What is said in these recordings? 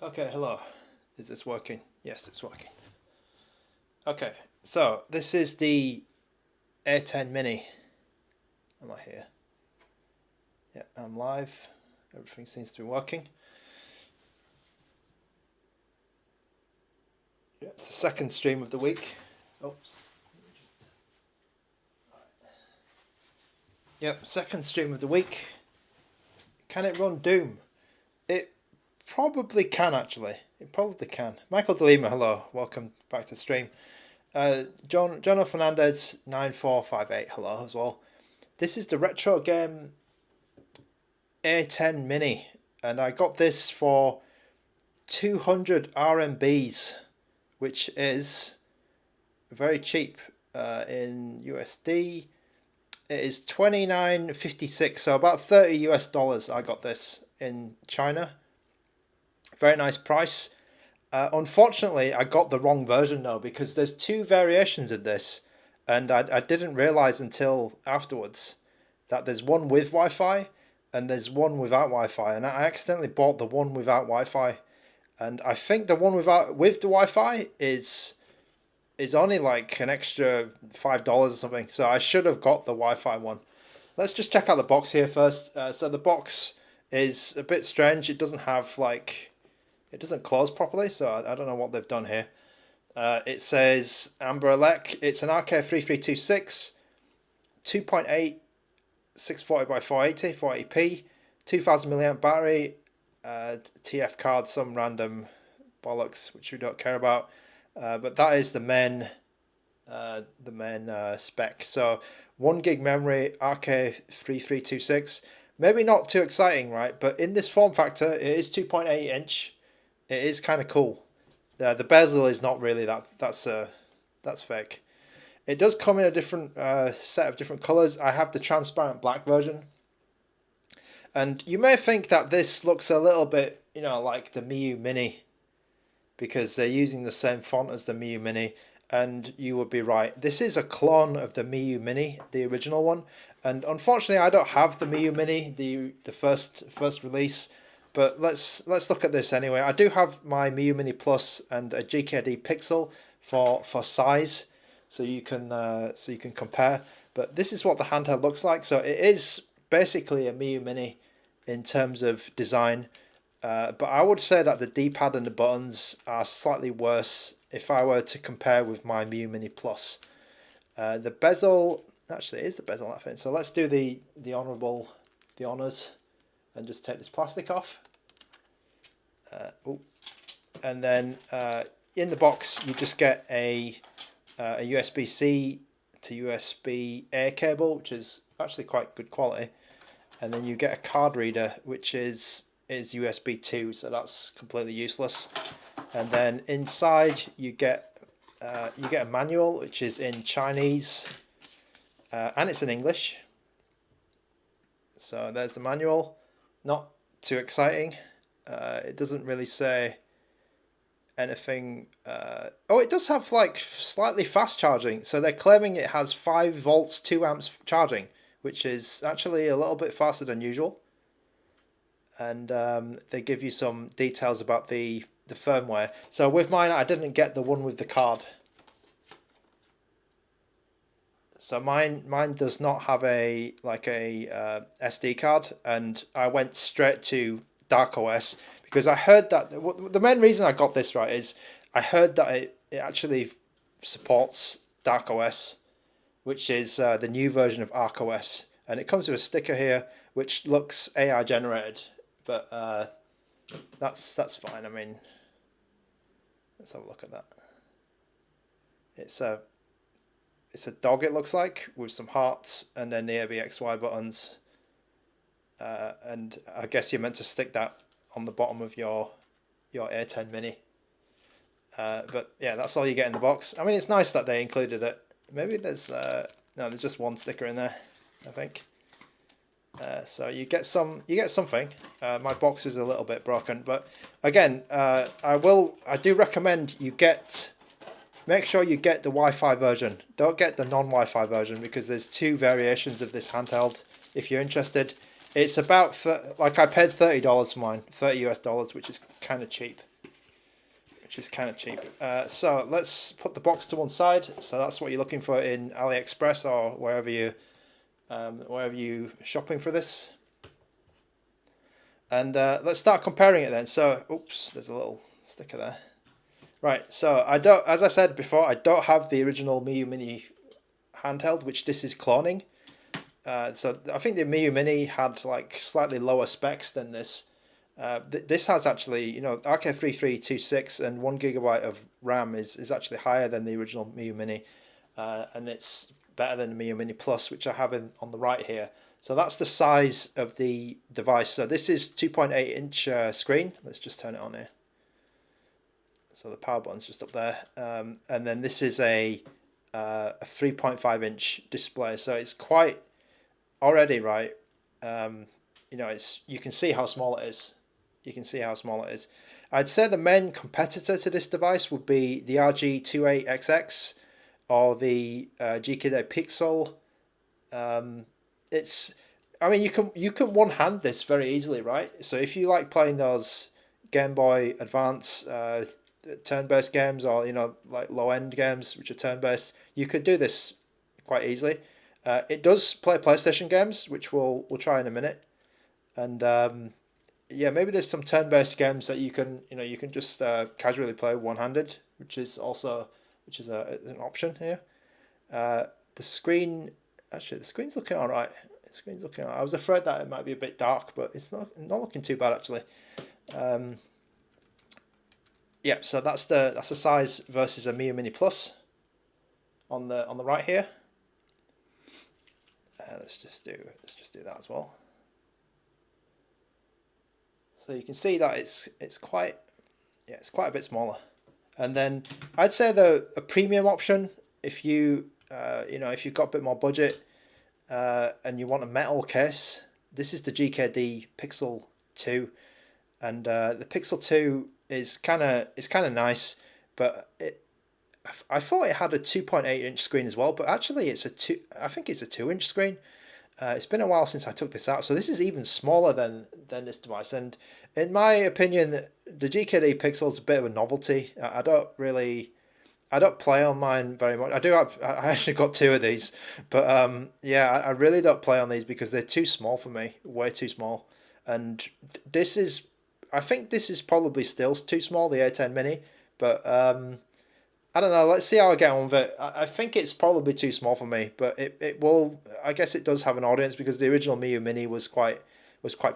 Okay, hello. Is this working? Yes, it's working. Okay, so this is the A10 Mini. Am I here? Yeah, I'm live. Everything seems to be working. Yeah, it's the second stream of the week. Oops. Yep, second stream of the week. Can it run Doom? It probably can, actually. It probably can. Michael DeLima, hello. Welcome back to the stream. Jono Fernandez 9458, hello as well. This is the retro game A10 Mini, and I got this for 200 RMBs, which is very cheap in USD. It is $29.56, so about $30 US. I got this in China. Very nice price. Unfortunately, I got the wrong version though, because there's two variations of this, and I didn't realize until afterwards that there's one with Wi-Fi and there's one without Wi-Fi, and I accidentally bought the one without Wi-Fi, and I think the one with the Wi-Fi is only like an extra $5 or something, so I should have got the Wi-Fi one. Let's just check out the box here first. So the box is a bit strange. It doesn't have it doesn't close properly, so I don't know what they've done here. It says ANBERNIC. It's an RK3326, 2.8, 640 by 480, 480p, 2000 milliamp battery, TF card, some random bollocks which we don't care about. But that is the main spec. So 1 gig memory, RK3326. Maybe not too exciting, right? But in this form factor, it is 2.8 inch. It is kind of cool. The bezel is not really that's fake. It does come in a different set of different colors. I have the transparent black version. And you may think that this looks a little bit, like the Miyoo Mini, because they're using the same font as the Miyoo Mini, and you would be right. This is a clone of the Miyoo Mini, the original one, and unfortunately I don't have the Miyoo Mini, the first release, but let's look at this anyway. I do have my Miyoo Mini Plus and a GKD Pixel for size, so you can compare. But this is what the handheld looks like. So it is basically a Miyoo Mini in terms of design. But I would say that the D-pad and the buttons are slightly worse if I were to compare with my Miyoo Mini Plus. The bezel, actually it is the bezel, I think. So let's do the honours and just take this plastic off. And then in the box you just get a USB-C to USB-A cable, which is actually quite good quality. And then you get a card reader, which is USB 2, so that's completely useless. And then inside you get a manual, which is in Chinese, and it's in English. So there's the manual. Not too exciting. It doesn't really say anything. Oh, it does have slightly fast charging. So they're claiming it has 5 volts, 2 amps charging, which is actually a little bit faster than usual. And they give you some details about the firmware. So with mine, I didn't get the one with the card. So mine does not have a SD card, and I went straight to DarkOS because I heard that the main reason I got this right is I heard that it actually supports DarkOS, which is the new version of ArcOS, and it comes with a sticker here which looks AI generated. But that's fine. I mean, let's have a look at that. It's a dog, it looks like, with some hearts and then the ABXY buttons. And I guess you're meant to stick that on the bottom of your A10 Mini. But yeah, that's all you get in the box. I mean, it's nice that they included it. Maybe there's no, there's just one sticker in there, I think. So you get something. My box is a little bit broken, but again, I do recommend you make sure you get the Wi-Fi version. Don't get the non-Wi-Fi version, because there's 2 variations of this handheld. If you're interested, it's about I paid $30 for mine, $30 US, which is kind of cheap. which is kind of cheap. So let's put the box to one side. So that's what you're looking for in AliExpress or wherever you shopping for this. And let's start comparing it then. So, oops, there's a little sticker there. Right, so as I said before, I don't have the original Miyoo Mini handheld, which this is cloning. So I think the Miyoo Mini had like slightly lower specs than this. This has actually, you know, RK3326 and 1 GB of RAM is actually higher than the original Miyoo Mini, and it's better than the Miyoo Mini Plus, which I have on the right here. So that's the size of the device. So this is 2.8-inch screen. Let's just turn it on here. So the power button's just up there, and then this is a 3.5-inch display. So it's quite already, right. You know, you can see how small it is. You can see how small it is. I'd say the main competitor to this device would be the RG28XX or the GKD Pixel. I mean, you can one hand this very easily, right? So if you like playing those Game Boy Advance turn-based games, or you know, like low-end games which are turn-based, you could do this quite easily. It does play PlayStation games, which we'll try in a minute, and yeah, maybe there's some turn-based games that you can just casually play one-handed, which is an option here. The screen, actually, the screen's looking all right. The screen's looking all right. I was afraid that it might be a bit dark, but it's not looking too bad actually. Yeah, so that's the size versus a Miyoo Mini Plus on the right here. Let's just do that as well. So you can see that it's quite a bit smaller. And then I'd say a premium option, if you if you've got a bit more budget and you want a metal case, this is the GKD Pixel II, and the Pixel II is kind of nice, but I thought it had a 2.8-inch screen as well, but actually I think it's a 2-inch screen. It's been a while since I took this out, so this is even smaller than this device. And in my opinion, the GKD Pixel is a bit of a novelty. I don't play on mine very much. I actually got two of these, but yeah, I really don't play on these because they're too small for me, way too small. And I think this is probably still too small, the A10Mini, but I don't know. Let's see how I get on with it. I think it's probably too small for me, but it will. I guess it does have an audience because the original Miyoo Mini was quite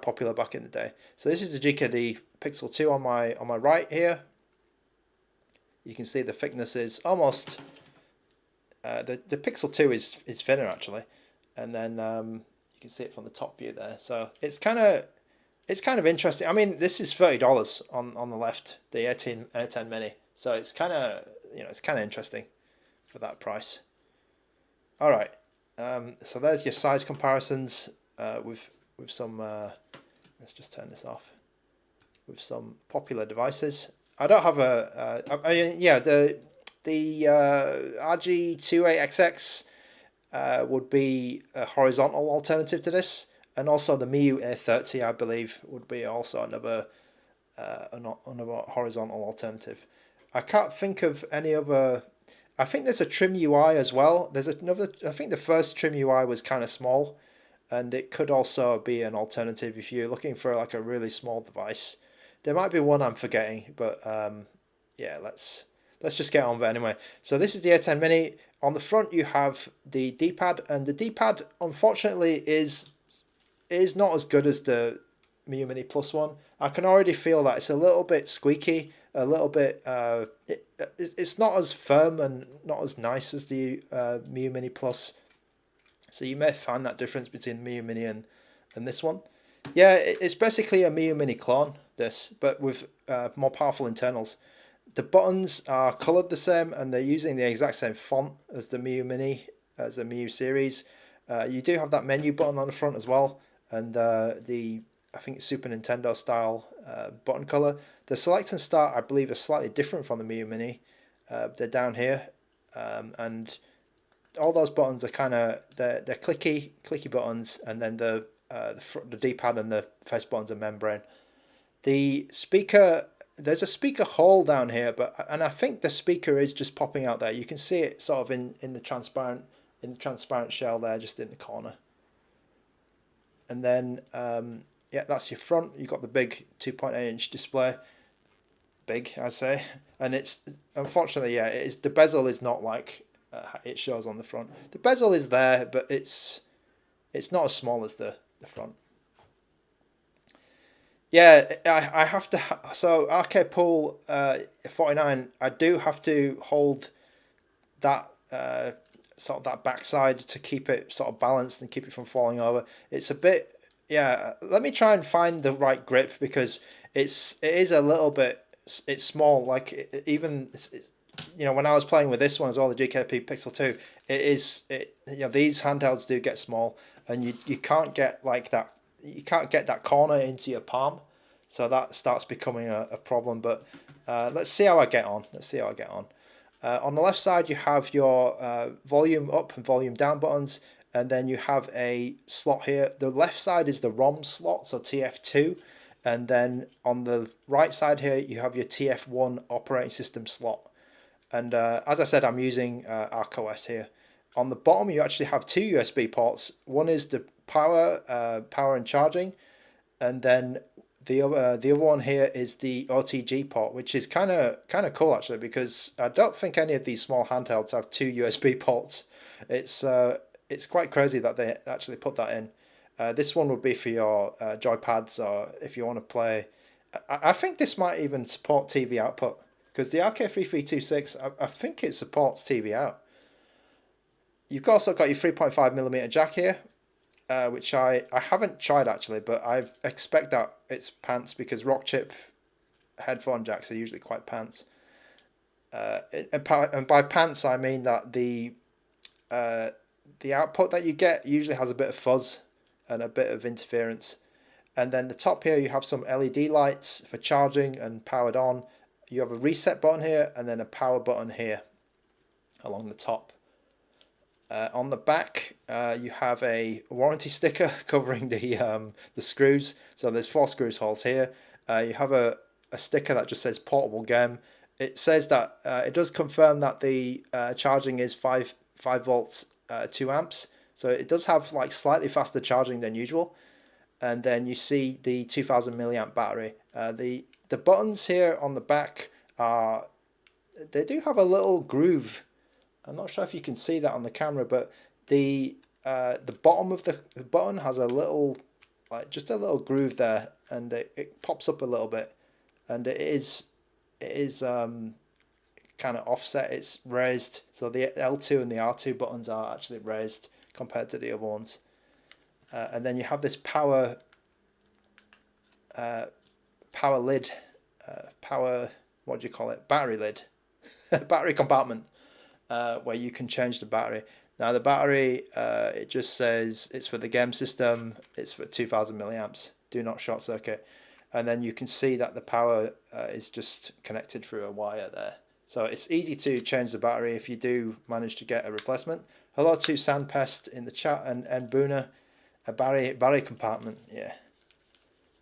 popular back in the day. So this is the GKD Pixel II on my right here. You can see the thickness is almost. The Pixel 2 is thinner actually, and then you can see it from the top view there. So it's kind of interesting. I mean, this is $30 on the left, the A10 Mini. So it's kind of interesting for that price. All right, so there's your size comparisons with some. Let's just turn this off. With some popular devices. I don't have the RG28XX would be a horizontal alternative to this, and also the Miyoo A30 I believe would be also another horizontal alternative. I can't think of any other. I think there's a trim UI as well. There's another. I think the first trim UI was kind of small, and it could also be an alternative if you're looking for like a really small device. There might be one I'm forgetting, but yeah, let's just get on with it anyway. So this is the A10 Mini. On the front you have the D-pad, and the D-pad unfortunately is not as good as the Miyoo Mini Plus one. I can already feel that it's a little bit squeaky, a little bit. It's not as firm and not as nice as the Miyoo Mini Plus. So you may find that difference between Miyoo Mini and this one. Yeah, it's basically a Miyoo Mini clone, this, but with more powerful internals. The buttons are coloured the same, and they're using the exact same font as the Miyoo Mini, as the Miyoo series. You do have that menu button on the front as well, and I think it's Super Nintendo style button colour. The select and start, I believe, are slightly different from the Miyoo Mini. They're down here, and all those buttons are kind of they're clicky buttons, and then the D-pad and the face buttons are membrane. The speaker there's a speaker hole down here, and I think the speaker is just popping out there. You can see it sort of in the transparent shell there, just in the corner. And then yeah, that's your front. You've got the big 2.8-inch display. Big, I say, and it's unfortunately, yeah, it is, the bezel is not like it shows on the front. The bezel is there, but it's not as small as the front. Yeah, I have to. So Arcade Pool 49, I do have to hold that sort of that backside to keep it sort of balanced and keep it from falling over. It's a bit, yeah. Let me try and find the right grip, because it is a little bit. It's small. Like even you know, when I was playing with this one as well, the GKD Pixel II, you know, these handhelds do get small, and you can't get like that. You can't get that corner into your palm, so that starts becoming a problem. But let's see how I get on. On the left side, you have your volume up and volume down buttons, and then you have a slot here. The left side is the ROM slot, so TF2, and then on the right side here, you have your TF1 operating system slot. And as I said, I'm using ArcOS here. On the bottom, you actually have two USB ports. One is the power and charging, and then the other one here is the OTG port, which is kind of cool actually, because I don't think any of these small handhelds have two USB ports. It's quite crazy that they actually put that in. This one would be for your joypads, or if you want to play. I think this might even support TV output, because the RK3326, I think it supports TV out. You've also got your 3.5mm jack here, which I haven't tried actually, but I expect that it's pants, because rock chip headphone jacks are usually quite pants. And by pants, I mean that the output that you get usually has a bit of fuzz and a bit of interference. And then the top here, you have some LED lights for charging and powered on. You have a reset button here, and then a power button here along the top. On the back, you have a warranty sticker covering the screws. So there's 4 screws holes here. You have a sticker that just says portable game. It says that it does confirm that the charging is 5 volts, 2 amps. So it does have like slightly faster charging than usual. And then you see the 2000 milliamp battery. The buttons here on the back they do have a little groove. I'm not sure if you can see that on the camera, but the bottom of the button has a little, like just a little groove there, and it pops up a little bit, and it is kind of offset. It's raised, so the L2 and the R2 buttons are actually raised compared to the other ones. And then you have this power lid, what do you call it? Battery lid, battery compartment. Where you can change the battery. Now the battery, it just says it's for the game system, it's for 2000 milliamps, do not short circuit. And then you can see that the power is just connected through a wire there. So it's easy to change the battery if you do manage to get a replacement. Hello to Sandpest in the chat, and Boona, a battery compartment, yeah.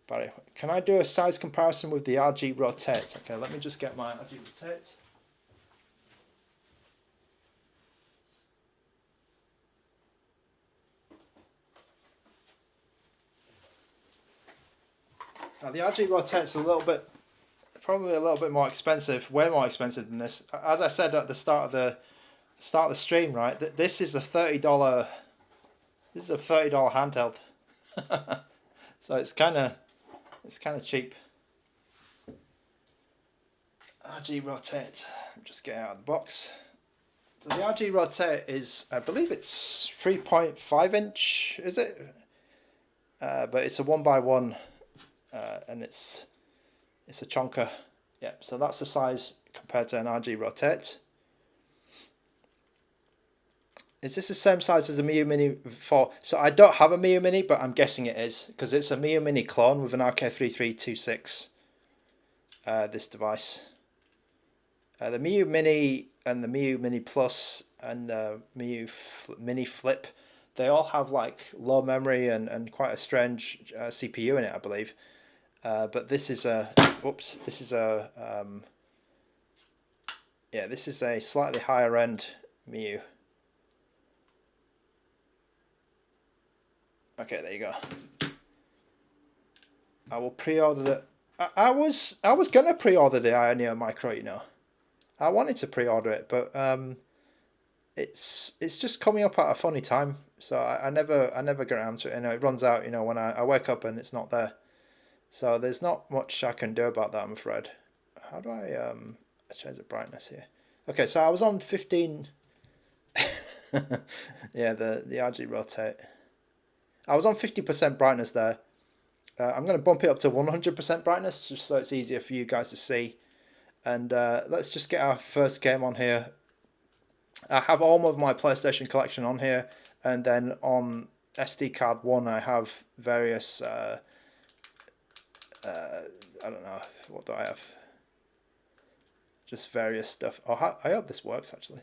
Battery. Can I do a size comparison with the RG Rotate? Okay, let me just get my RG Rotate. Now the RG Rotate's probably a little bit more expensive, way more expensive than this. As I said at the start of the stream, right? This is a $30. This is a $30 handheld, so it's kind of cheap. RG Rotate. Just get out of the box. So the RG Rotate is, I believe it's 3.5 inch, is it? But it's a 1x1. And it's a chonker. Yeah, so that's the size compared to an RG Rotate. Is this the same size as a Miyoo Mini 4? So I don't have a Miyoo Mini, but I'm guessing it is, because it's a Miyoo Mini clone with an RK3326. This device. The Miyoo Mini and the Miyoo Mini Plus and Miyoo Mini Flip, they all have like low memory and quite a strange CPU in it, I believe. But this is a Whoops, this is a yeah, this is a slightly higher end Miyoo. Okay, there you go. I will pre-order it. I was gonna pre-order the Ioneo Micro, you know. I wanted to pre-order it, but it's just coming up at a funny time, so I never get around to it. You know, it runs out, you know, when I wake up and it's not there. So there's not much I can do about that, I'm afraid. How do I change the brightness here? Okay, so I was on 15. Yeah, the RG Rotate. I was on 50% brightness there. I'm going to bump it up to 100% brightness just so it's easier for you guys to see. And let's just get our first game on here. I have all of my PlayStation collection on here, and then on SD card 1 I have various I don't know, what do I have? Just various stuff. Oh, I hope this works actually.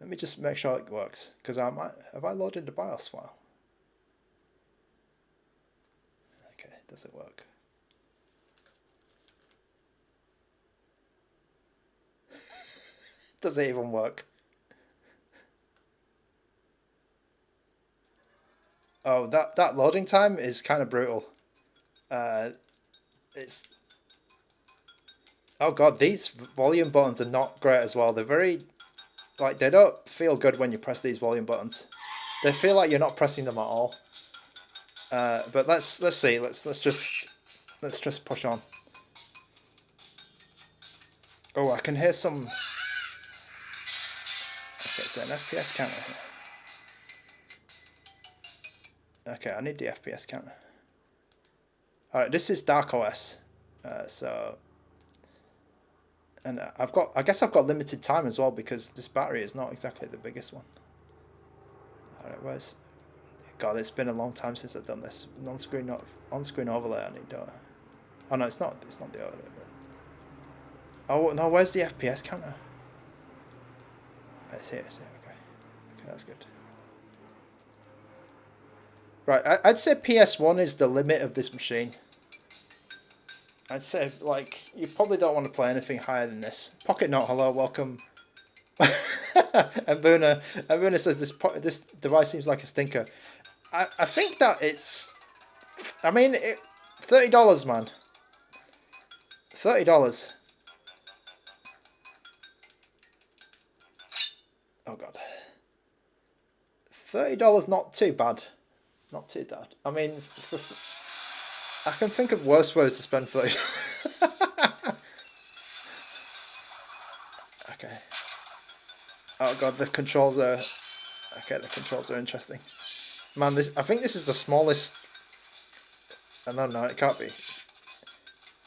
Let me just make sure it works, because I might have I loaded the BIOS file. Okay, does it work? Does it even work? Oh, that loading time is kind of brutal. It's oh god, these volume buttons are not great as well. They're very, like, they don't feel good when you press these volume buttons. They feel like you're not pressing them at all. But let's see. Let's just push on. Oh, I can hear some. Okay, it's an FPS counter here. Okay, I need the FPS counter. Alright, this is Dark OS. So, and I guess I've got limited time as well, because this battery is not exactly the biggest one. Alright, where's, god, it's been a long time since I've done this. On-screen overlay I need, don't I? Oh no, it's not the overlay. But... oh no, where's the FPS counter? It's here, okay. Okay, that's good. Right, I'd say PS1 is the limit of this machine. I'd say, like, you probably don't want to play anything higher than this. Pocket Note, hello, welcome. Ambuna says this device seems like a stinker. I think that it's, I mean, $30, man. $30. Oh god. $30, not too bad. Not too bad. I mean, I can think of worse ways to spend $30. Okay. Oh god, the controls are... okay, the controls are interesting. Man, I think this is the smallest... no, it can't be.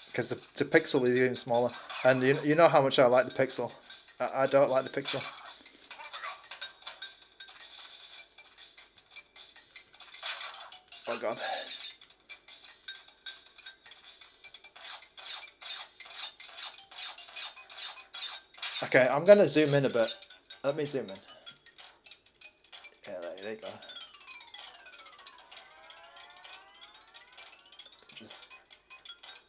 Because the Pixel is even smaller. And you know how much I like the Pixel. I don't like the Pixel. Oh god. Okay, I'm gonna zoom in a bit. Let me zoom in. Yeah, there you go. Just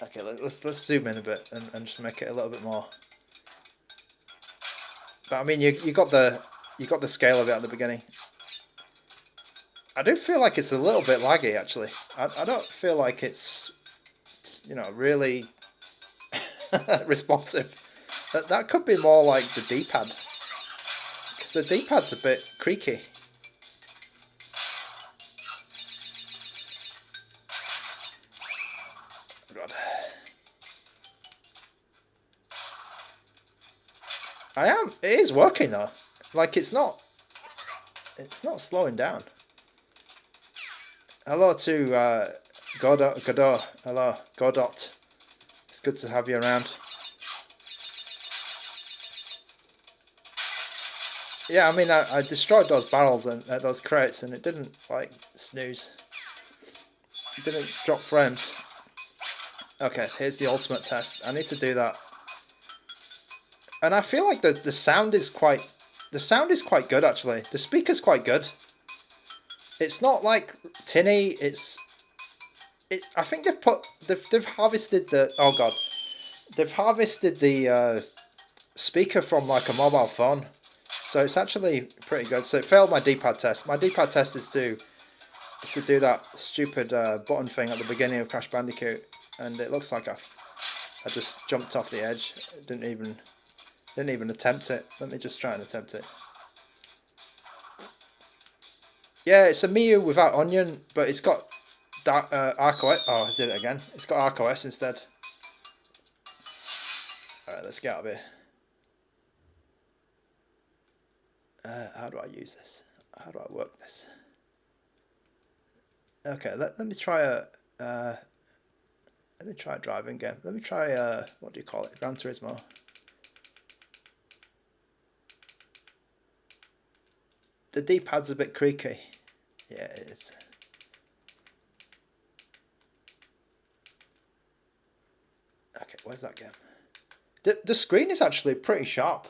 okay. Let's zoom in a bit and just make it a little bit more. But I mean, you got the scale of it at the beginning. I do feel like it's a little bit laggy actually. I don't feel like it's, you know, really responsive. That could be more like the D-pad, because the D-pad's a bit creaky. Oh god. It is working though. Like it's not slowing down. Hello to Godot. Hello, Godot. It's good to have you around. Yeah, I mean, I destroyed those barrels and those crates, and it didn't, like, snooze. It didn't drop frames. Okay, here's the ultimate test. I need to do that. And I feel like the sound is quite good actually. The speaker's quite good. It's not like tinny. It's I think they've harvested the, oh god, they've harvested the speaker from like a mobile phone, so it's actually pretty good. So it failed my D-pad test. My D-pad test is to do that stupid button thing at the beginning of Crash Bandicoot, and it looks like I just jumped off the edge. Didn't even attempt it. Let me just try and attempt it. Yeah, it's a Miyoo without onion, but it's got ArcOS. Oh, I did it again. It's got ArcOS instead. Alright, let's get out of here. How do I use this? How do I work this? Okay, let me try a driving game. Let me try what do you call it? Gran Turismo. The D-pad's a bit creaky. Yeah, it is. Okay, where's that game? The screen is actually pretty sharp.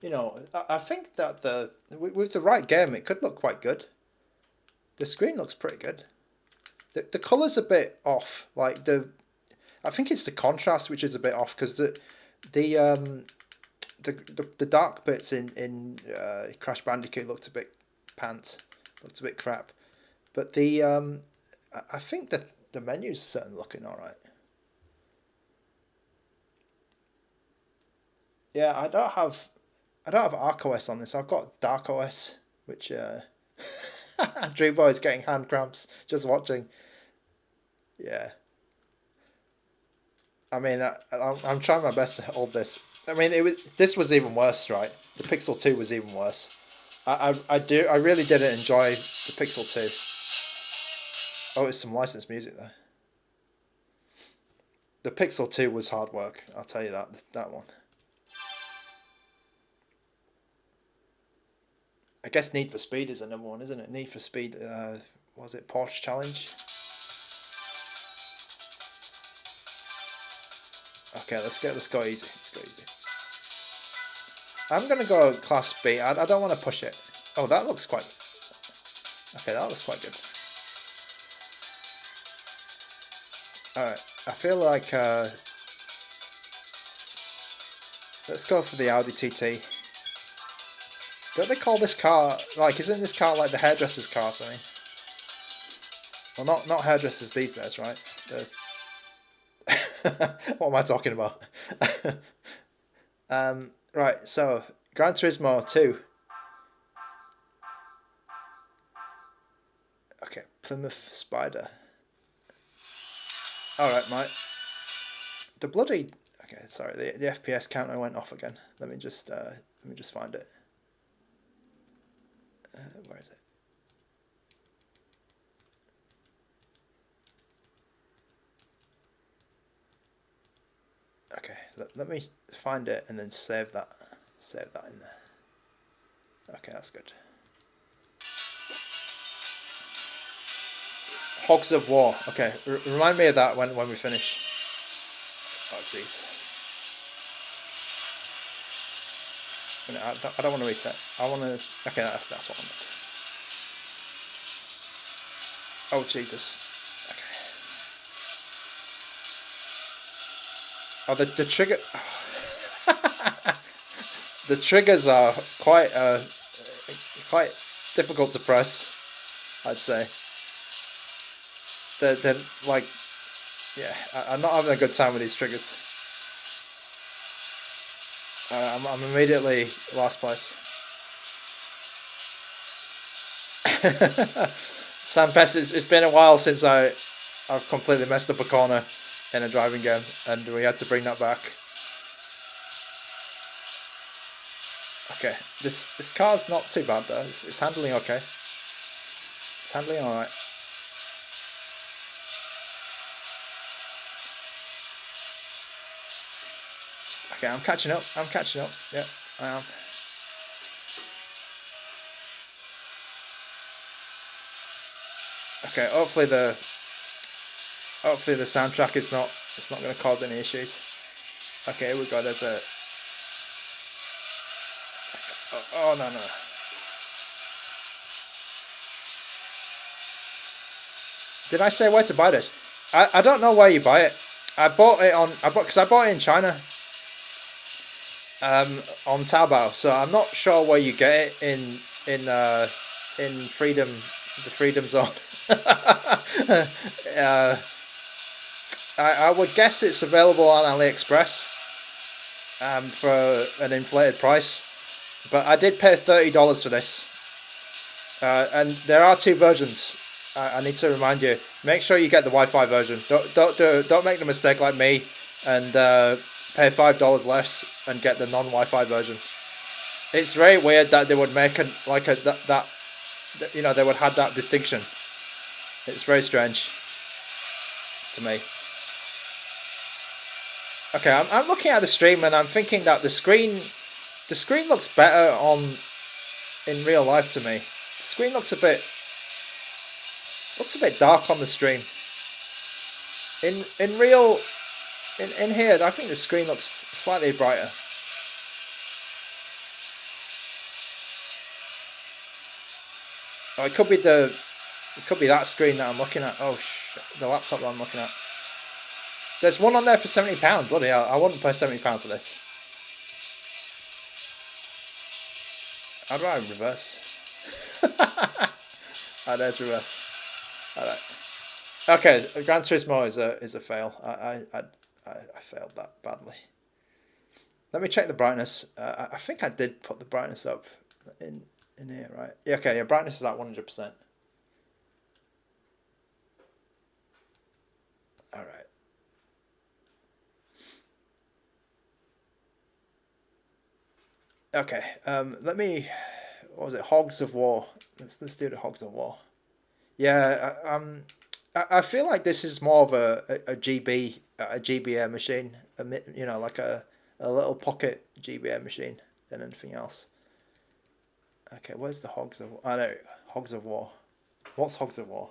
You know, I think that with the right game, it could look quite good. The screen looks pretty good. The colour's a bit off. Like I think it's the contrast which is a bit off, because the dark bits in Crash Bandicoot looked a bit pants, looked a bit crap. But I think that the menus are certainly looking all right. Yeah, I don't have ArcOS on this. I've got DarkOS, which Dreamboy's getting hand cramps just watching. Yeah. I mean, I'm trying my best to hold this. I mean, this was even worse, right? The Pixel 2 was even worse. I really didn't enjoy the Pixel 2. Oh, it's some licensed music there. The Pixel 2 was hard work, I'll tell you that one. I guess Need for Speed is another one, isn't it? Need for Speed, was it Porsche Challenge? Okay, let's go easy. Let's go easy. I'm gonna go Class B. I don't want to push it. Oh, that looks quite. Okay, that looks quite good. All right, I feel like let's go for the Audi TT. Don't they call this car, like, isn't this car like the hairdresser's car or something? Well, not hairdressers these days, right? What am I talking about? Right, so Gran Turismo 2. Okay, Plymouth Spider. Alright, mate. The bloody... Okay, sorry, the FPS counter went off again. Let me just find it. Where is it? Okay, let me find it and then save that in there. Okay, that's good. Hogs of War. Okay, remind me of that when we finish. Oh jeez. I don't want to reset. I want to. Okay, that's what I want. Oh Jesus. Oh, the trigger. The triggers are quite difficult to press, I'd say. They're like, yeah, I'm not having a good time with these triggers. I'm immediately last place. Sandpest, it's been a while since I've completely messed up a corner in a driving game, and we had to bring that back. Okay, this car's not too bad though. It's handling okay. It's handling all right. Okay, I'm catching up. Yeah, I am. Okay, hopefully the soundtrack is not going to cause any issues. Okay, here we go. There's a. Oh no. Did I say where to buy this? I don't know where you buy it. I bought it because I bought it in China. On Taobao, so I'm not sure where you get it in Freedom, the Freedom Zone. I would guess it's available on AliExpress for an inflated price, but I did pay $30 for this, and there are two versions. I need to remind you: make sure you get the Wi-Fi version. Don't make the mistake like me and pay $5 less and get the non-Wi-Fi version. It's very weird that they would make that you know, they would have that distinction. It's very strange to me. Okay, I'm looking at the stream and I'm thinking that the screen looks better in real life to me. The screen looks a bit dark on the stream. In here, I think the screen looks slightly brighter. Oh, it could be that screen that I'm looking at. Oh shit, the laptop that I'm looking at. There's one on there for £70. Bloody hell, I wouldn't pay £70 for this. How do I reverse? Oh, there's reverse. Alright. Okay, Gran Turismo is a fail. I failed that badly. Let me check the brightness. I think I did put the brightness up in here, right? Yeah, okay, your brightness is at 100%. All right. Okay. Let me. What was it? Hogs of War. Let's do the Hogs of War. Yeah. I feel like this is more of a GBA machine. You know, like a little pocket GBA machine than anything else. Okay, where's the Hogs of War? Oh, no, Hogs of War. What's Hogs of War?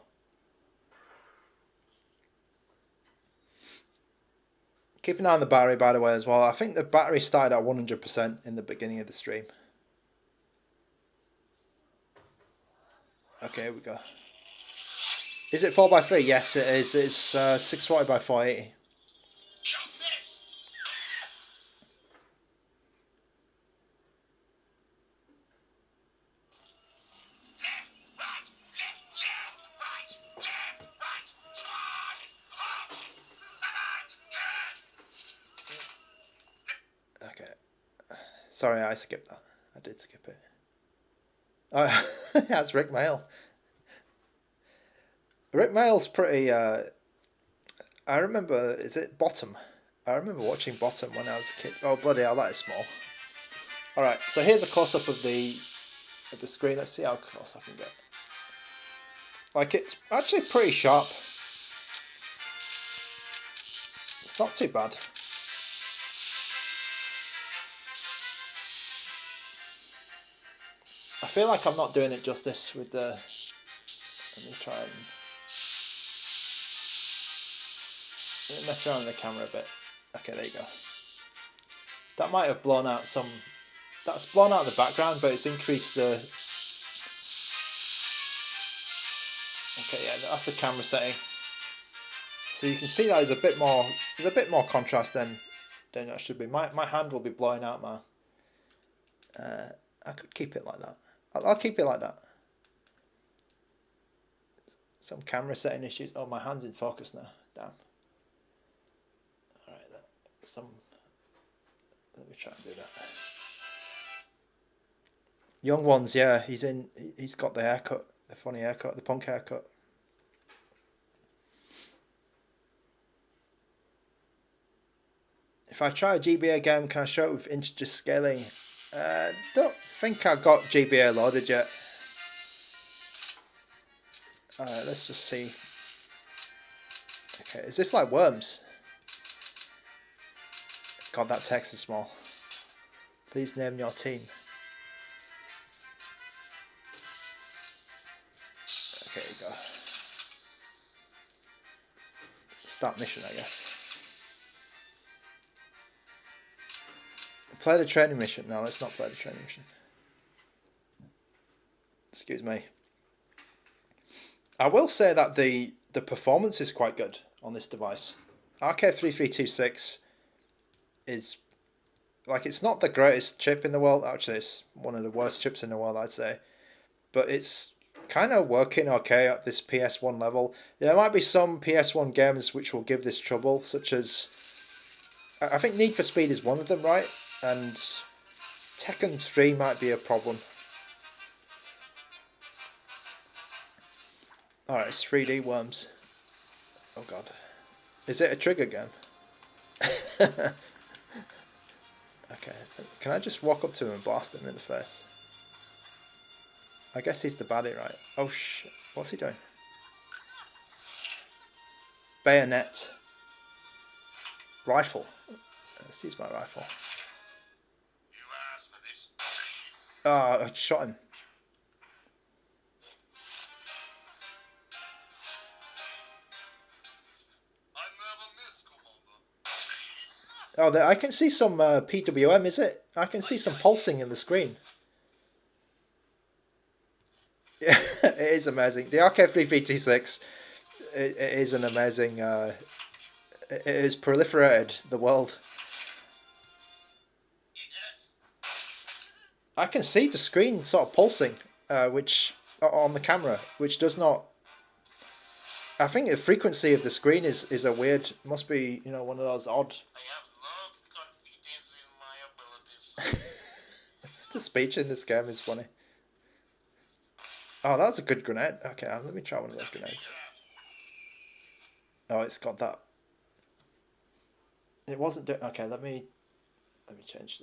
Keep an eye on the battery, by the way, as well. I think the battery started at 100% in the beginning of the stream. Okay, here we go. Is it 4x3? Yes, it is. It's 640 by 480. Okay. Sorry, I skipped that. I did skip it. Oh, that's Rick Mail. Rick Mail's pretty. I remember. Is it Bottom? I remember watching Bottom when I was a kid. Oh bloody hell, that is small. All right, so here's a close up of the screen. Let's see how close I can get. Like, it's actually pretty sharp. It's not too bad. I feel like I'm not doing it justice with the. Let me try and mess around with the camera a bit. Okay, there you go. That might have blown out some. That's blown out the background, but it's increased the. Okay, yeah, that's the camera setting. So you can see that there's a bit more. There's a bit more contrast than that should be. My hand will be blowing out, man. I could keep it like that. I'll keep it like that. Some camera setting issues. Oh, my hand's in focus now. Damn. All right, let me try and do that. Young Ones, yeah, he's got the haircut, the funny haircut, the punk haircut. If I try a GBA game, can I show it with integer scaling? Don't think I got GBA loaded yet. Alright, let's just see. Okay, is this like Worms? God, that text is small. Please name your team. Okay, you go. Start mission, I guess. Play the training mission. No, let's not play the training mission. Excuse me. I will say that the performance is quite good on this device. RK3326 is like, it's not the greatest chip in the world. Actually, it's one of the worst chips in the world, I'd say. But it's kind of working okay at this PS1 level. There might be some PS1 games which will give this trouble, such as, I think Need for Speed is one of them, right? And Tekken 3 might be a problem. Alright, it's 3D worms. Oh god. Is it a trigger game? Okay, can I just walk up to him and blast him in the face? I guess he's the baddie, right? Oh shit, what's he doing? Bayonet. Rifle. Let's use my rifle. Oh, I shot him. Oh, I can see some PWM, is it? I can see some pulsing in the screen. Yeah, it is amazing. The RK3326, it is an amazing... it has proliferated the world. I can see the screen sort of pulsing, which on the camera, which does not... I think the frequency of the screen is a weird... Must be, you know, one of those odd... The speech in this game is funny. Oh, that was a good grenade. Okay, let me try one of those grenades. Oh, it's got that. It wasn't doing... Okay, let me change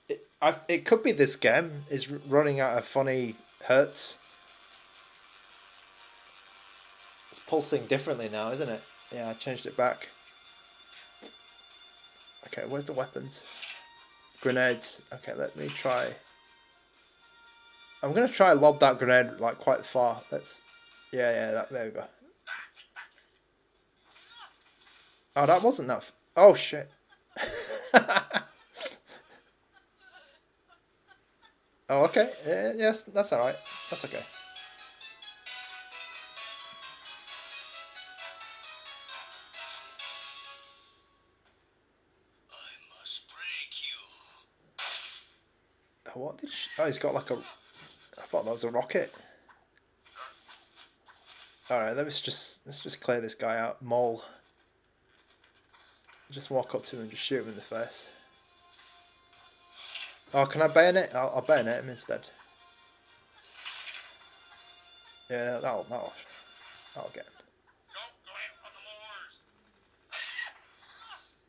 that. It could be this game is running out of funny hertz. It's pulsing differently now, isn't it? Yeah, I changed it back. Okay, where's the weapons? Grenades. Okay, let me try. I'm gonna try lob that grenade like quite far. Let's. Yeah. There we go. Oh, that wasn't that. Oh shit. Oh, okay. Yes, that's all right. That's okay. What did she... Oh, he's got like a... I thought that was a rocket. Alright, let's just clear this guy out. Mole. Just walk up to him and just shoot him in the face. Oh, can I bayonet? I'll bayonet him instead. Yeah, that'll get him.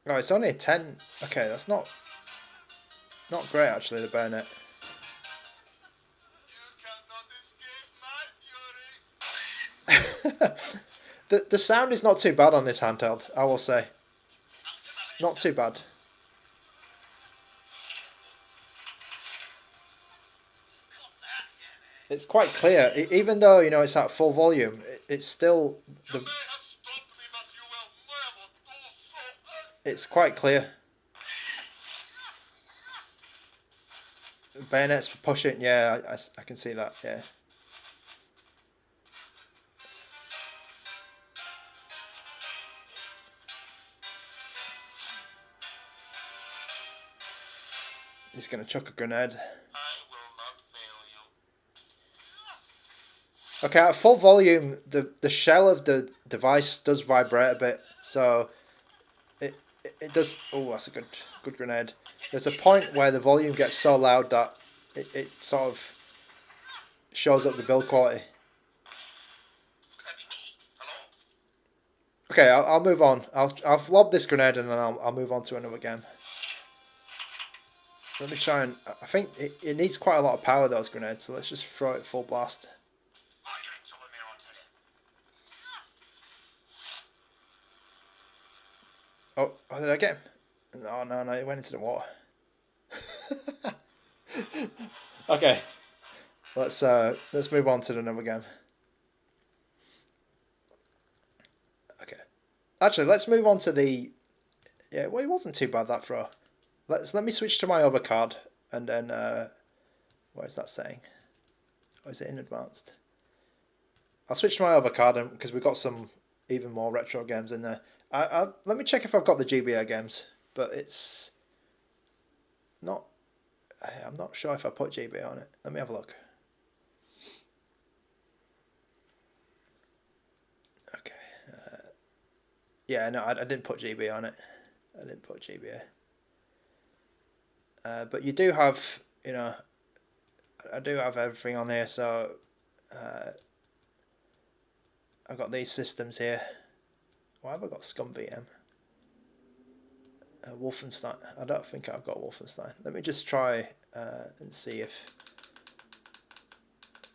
Oh, it's only a 10. Okay, that's not great actually, the bayonet. The sound is not too bad on this handheld, I will say. Not too bad. It's quite clear, even though, you know, it's at full volume. It's still it's quite clear. Bayonets for pushing, yeah, I can see that, yeah. He's gonna chuck a grenade. Okay, at full volume, the shell of the device does vibrate a bit, so it does. Oh, that's a good grenade. There's a point where the volume gets so loud that it sort of shows up the build quality. Okay, I'll move on. I'll lob this grenade and then I'll move on to another game. Let me try and... I think it needs quite a lot of power, those grenades, so let's just throw it full blast. Oh, did I get him? No, it went into the water. Okay, let's move on to another game. Okay, actually, let's move on to the... Yeah, well, it wasn't too bad, that throw. Let me switch to my other card, and then what is that saying? Or is it in advanced? I'll switch to my other card because we've got some even more retro games in there. Let me check if I've got the GBA games, but it's not. I'm not sure if I put GBA on it. Let me have a look. Okay. Yeah, no, I didn't put GBA on it. I didn't put GBA. But you do have, you know, I do have everything on here. So I've got these systems here. Why have I got Scum VM? Wolfenstein. I don't think I've got Wolfenstein. Let me just try and see if.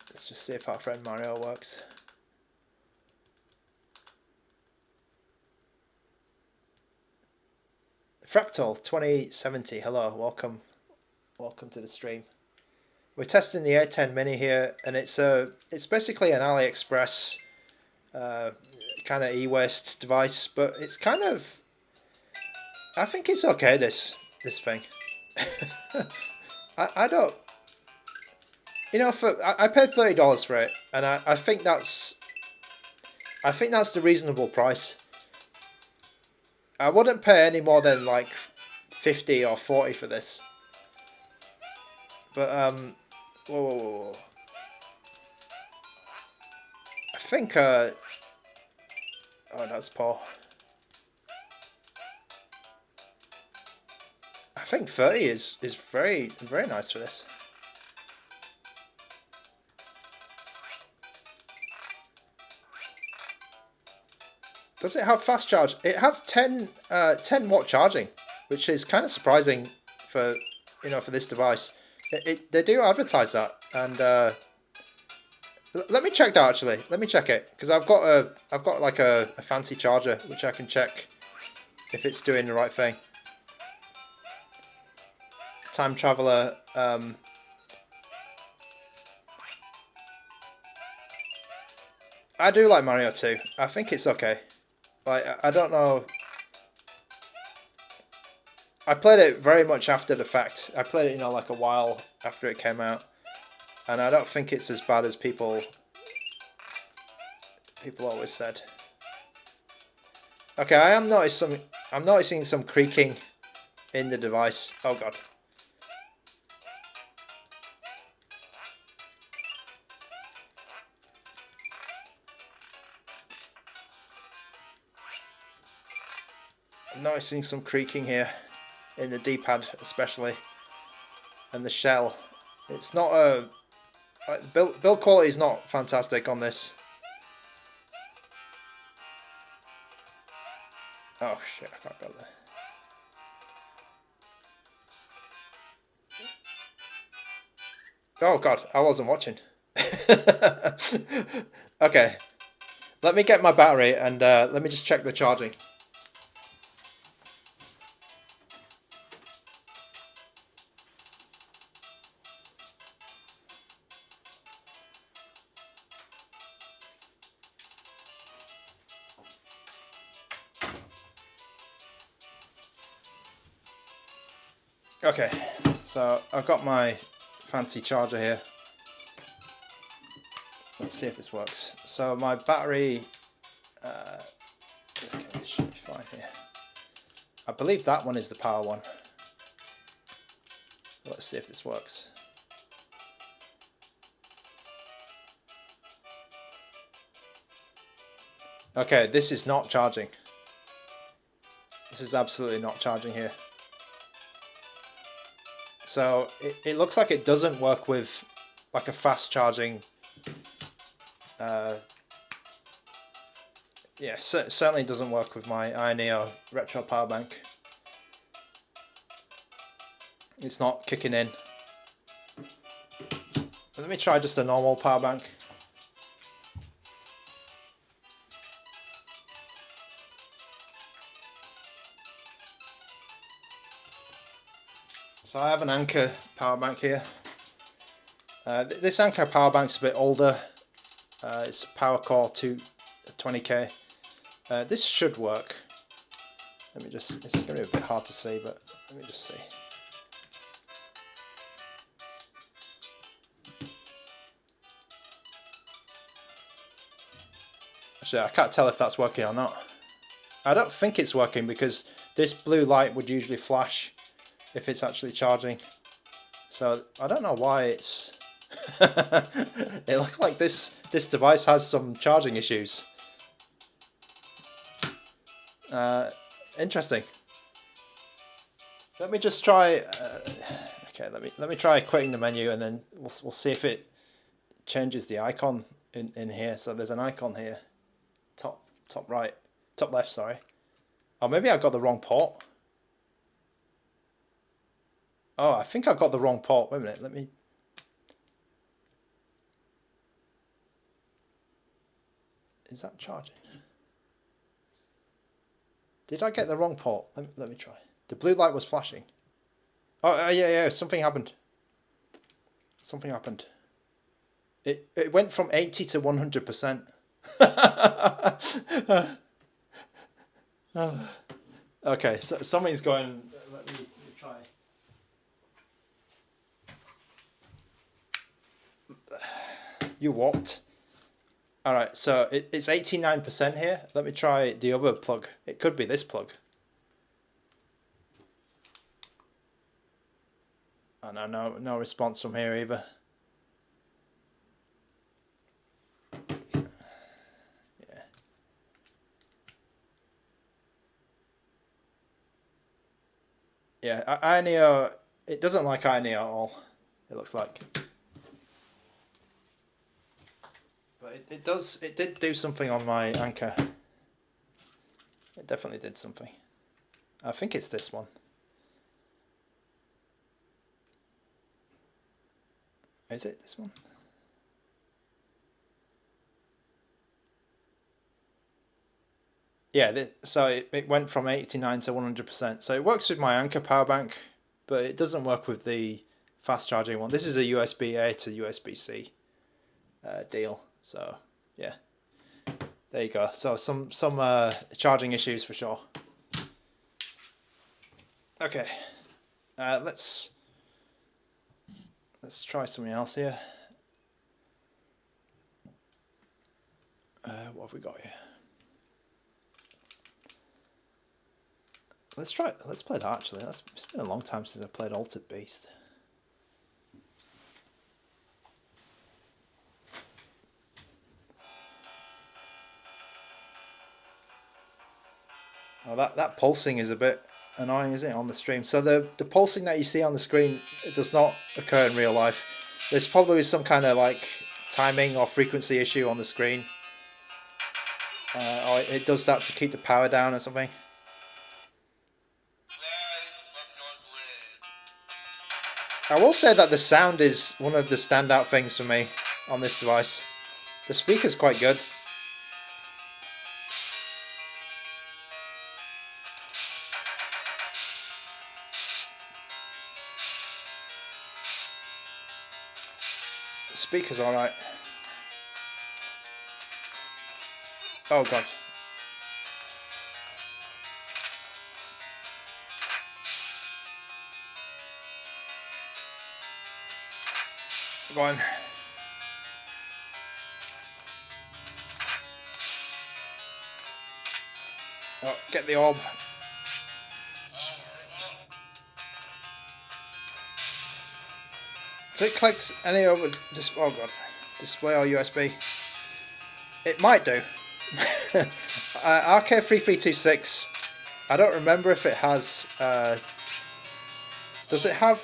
Let's just see if our friend Mario works. Fractal 2070. Hello, welcome to the stream. We're testing the A10Mini here, and it's basically an AliExpress kind of e-waste device, but it's kind of, I think it's okay, this thing. I don't, you know, I paid $30 for it, and I think that's the reasonable price. I wouldn't pay any more than like 50 or 40 for this. But whoa. I think oh, that's Paul. I think 30 is very nice for this. Does it have fast charge? It has 10 watt charging, which is kind of surprising for, you know, for this device. They do advertise that, and let me check that actually. Let me check it, because I've got like a fancy charger which I can check if it's doing the right thing. Time Traveler. I do like Mario 2. I think it's okay. Like, I don't know. I played it very much after the fact. I played it, you know, like a while after it came out, and I don't think it's as bad as people always said. Okay, I'm noticing some creaking in the device. Oh god. I'm noticing some creaking here in the D-pad especially, and the shell. It's not a build quality is not fantastic on this. Oh shit, I can't go there. Oh god, I wasn't watching. Okay, let me get my battery and let me just check the charging. Okay, so I've got my fancy charger here. Let's see if this works. So my battery, okay, it should be fine here. I believe that one is the power one. Let's see if this works. Okay, this is not charging. This is absolutely not charging here. So it looks like it doesn't work with like a fast charging. Yeah, certainly doesn't work with my ANBERNIC retro power bank. It's not kicking in. Let me try just a normal power bank. So I have an Anker power bank here. This Anker power bank's a bit older. It's a power core 20K. This should work. Let me just, it's going to be a bit hard to see, but let me just see. Actually, I can't tell if that's working or not. I don't think it's working because this blue light would usually flash if it's actually charging. So I don't know why it's... It looks like this device has some charging issues. Interesting. Let me just try... okay, let me try quitting the menu, and then we'll see if it changes the icon in here. So there's an icon here. Top right. Top left, sorry. Oh, maybe I got the wrong port. Oh, I think I got the wrong port. Wait a minute, let me... Is that charging? Did I get the wrong port? Let me try. The blue light was flashing. Oh, yeah, something happened. Something happened. It went from 80 to 100%. Okay, so something's going... Let me try. You what? Alright, so it's 89% here. Let me try the other plug. It could be this plug. Oh, no response from here either. Yeah, Ioneo, it doesn't like Ioneo at all, it looks like. But it did do something on my Anchor. It definitely did something. I think it's this one. Is it this one? Yeah, so it went from 89 to 100%. So it works with my Anchor power bank, but it doesn't work with the fast charging one. This is a USB-A to USB-C deal. So yeah, there you go. So some charging issues for sure. Okay, let's try something else here. What have we got here? Let's play that actually. It's been a long time since I played Altered Beast. Oh, that pulsing is a bit annoying, isn't it, on the stream? So the pulsing that you see on the screen, it does not occur in real life. There's probably some kind of like timing or frequency issue on the screen. Or it does that to keep the power down or something. I will say that the sound is one of the standout things for me on this device. The speaker's quite good. The speaker's alright. Oh god. Go on. Oh, get the orb. Does it collect any over oh god, display or USB? It might do. RK3326. I don't remember if it has. Does it have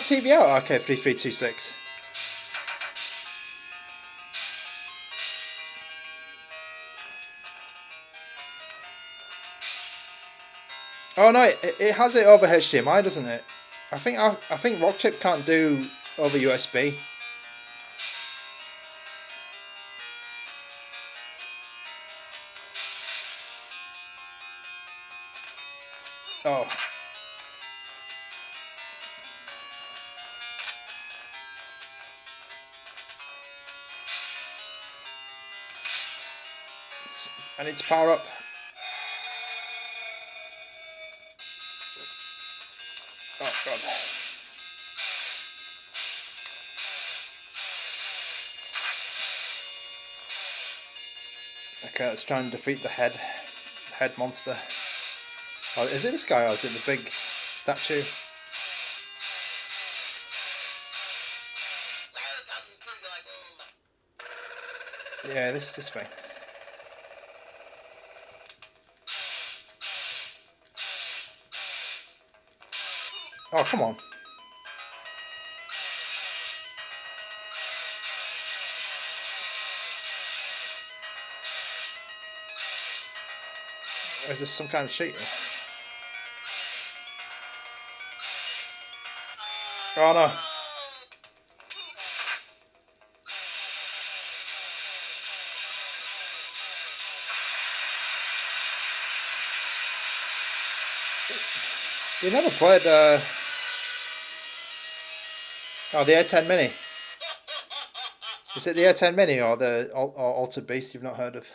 TV out RK3326? Oh no, it has it over HDMI, doesn't it? I think Rockchip can't do over USB. Oh. I need to power up. Oh god. Okay, let's try and defeat the head monster. Oh, is it this guy or is it the big statue? Yeah, this thing. Oh, come on. Or is this some kind of cheating? Oh no. You never played oh, the A10Mini. Is it the A10Mini or the Altered Beast you've not heard of?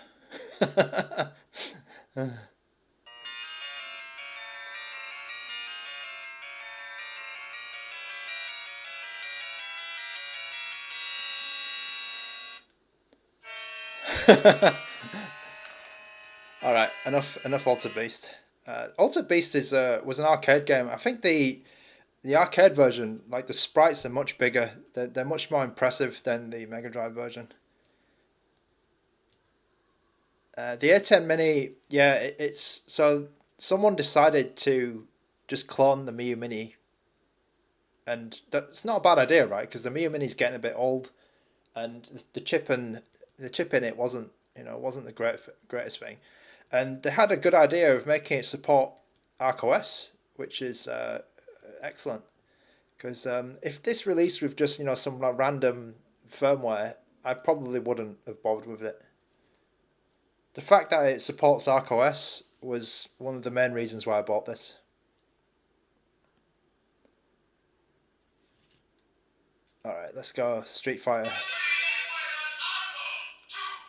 All right, enough Altered Beast. Altered Beast is was an arcade game. I think the arcade version, like the sprites are much bigger. They're much more impressive than the Mega Drive version. The A10 Mini, yeah, it's so someone decided to just clone the Miyoo Mini, and that's not a bad idea, right? Because the Miyoo Mini's getting a bit old, and the chip in it wasn't the greatest thing, and they had a good idea of making it support ArcOS, which is excellent. Because if this released with just some like random firmware, I probably wouldn't have bothered with it. The fact that it supports ArcOS was one of the main reasons why I bought this. Alright, let's go Street Fighter.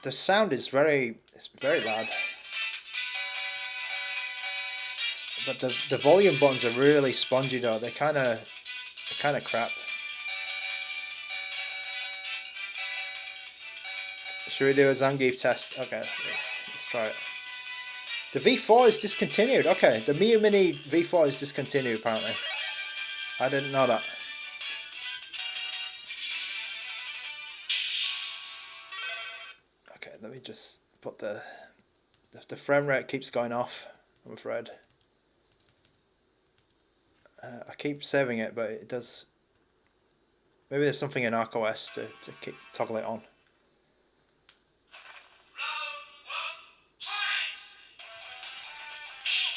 The sound is very loud. But the volume buttons are really spongy though. They're kind of crap. Should we do a Zangief test? Okay, let's try it. The V4 is discontinued. Okay, the Miyoo Mini V4 is discontinued apparently. I didn't know that. Okay, let me just put the frame rate keeps going off, I'm afraid. I keep saving it, but it does. Maybe there's something in ArcOS to keep toggle it on.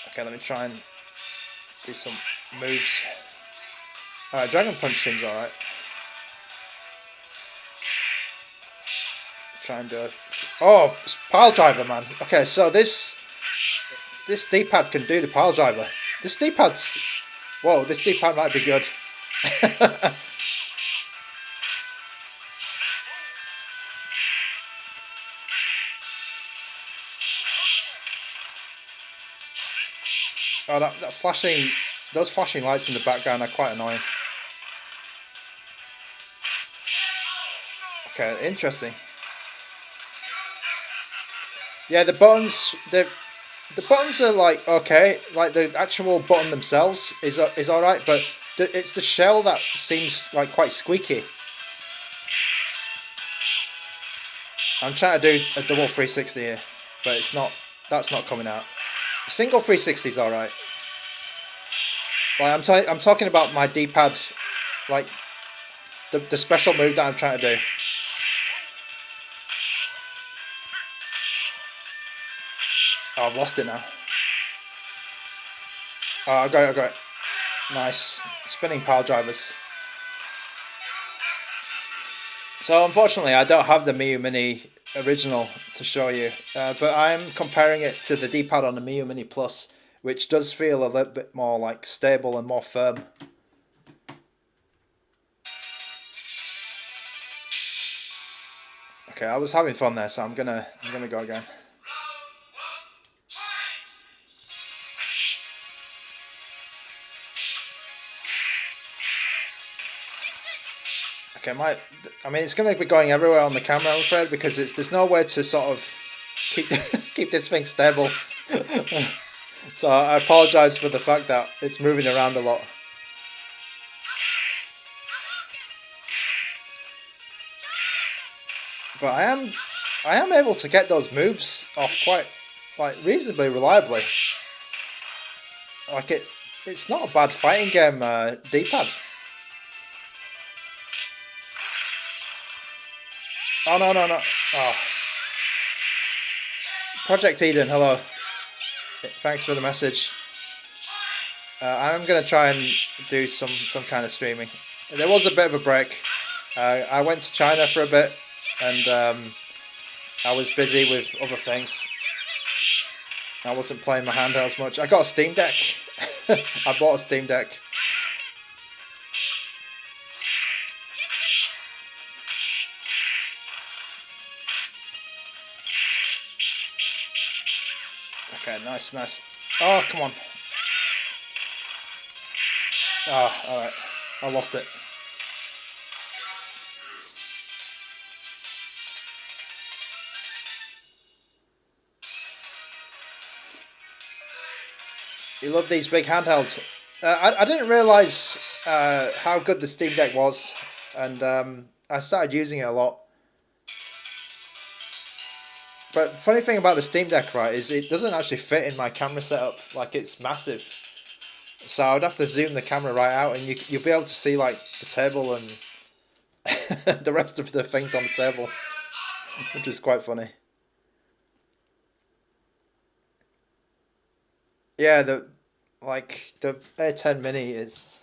Okay, let me try and do some moves. Alright, Dragon Punch seems alright. Try and do it. Oh, it's Pile Driver, man. Okay, so this D-pad can do the Pile Driver. This D-pad's... Whoa, this D-pad might be good. Oh, that flashing... Those flashing lights in the background are quite annoying. Okay, interesting. Yeah, the buttons... The buttons are like okay, like the actual button themselves is alright, but it's the shell that seems like quite squeaky. I'm trying to do a double 360 here, but it's not. That's not coming out. A single 360 is alright. Like I'm talking about my D-pad, like the special move that I'm trying to do. Oh, I've lost it now. Oh, I got it. Nice. Spinning pile drivers. So unfortunately I don't have the Miyoo Mini original to show you, but I'm comparing it to the D-pad on the Miyoo Mini Plus, which does feel a little bit more like stable and more firm. Okay, I was having fun there, so I'm gonna go again. Okay, I mean it's going to be going everywhere on the camera, I'm afraid, because there's no way to sort of keep keep this thing stable. So I apologize for the fact that it's moving around a lot. But I am able to get those moves off quite reasonably reliably. Like it's not a bad fighting game D-pad. Oh no. Oh. Project Eden, hello. Thanks for the message. I'm gonna try and do some kind of streaming. There was a bit of a break. I went to China for a bit, and I was busy with other things. I wasn't playing my handhelds much. I got a Steam Deck. I bought a Steam Deck. Okay, nice. Oh, come on. Oh, alright. I lost it. You love these big handhelds. I didn't realise how good the Steam Deck was, and I started using it a lot. But the funny thing about the Steam Deck, right, is it doesn't actually fit in my camera setup. Like, it's massive. So I would have to zoom the camera right out, and you'll be able to see, like, the table and the rest of the things on the table, which is quite funny. Yeah, the A10 Mini is...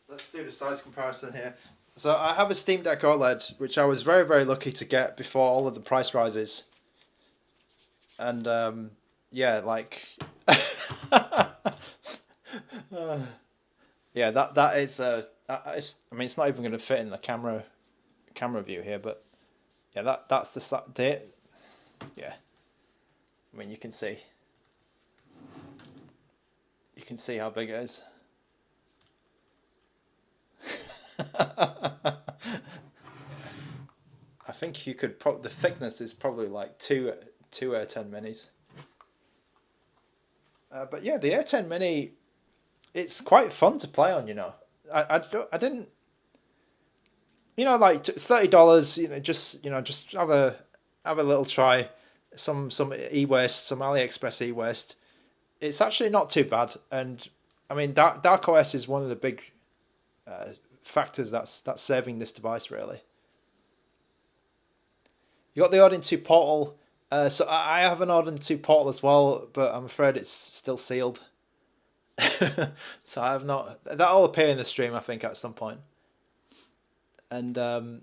Let's do the size comparison here. So I have a Steam Deck OLED, which I was very, very lucky to get before all of the price rises. And yeah, like yeah, that is it's, I mean, it's not even going to fit in the camera view here, but yeah, that's the yeah. I mean, you can see how big it is. I think you could the thickness is probably like two A10 Minis. But yeah, the A10 Mini, it's quite fun to play on. You know, I didn't, you know, like $30. You know, just have a little try. Some e-waste, some AliExpress e-waste. It's actually not too bad, and I mean, Dark OS is one of the big factors that's saving this device, really. You got the Odin 2 Portal. So I have an Odin 2 Portal as well, but I'm afraid it's still sealed. So I have not. That'll appear in the stream, I think, at some point. And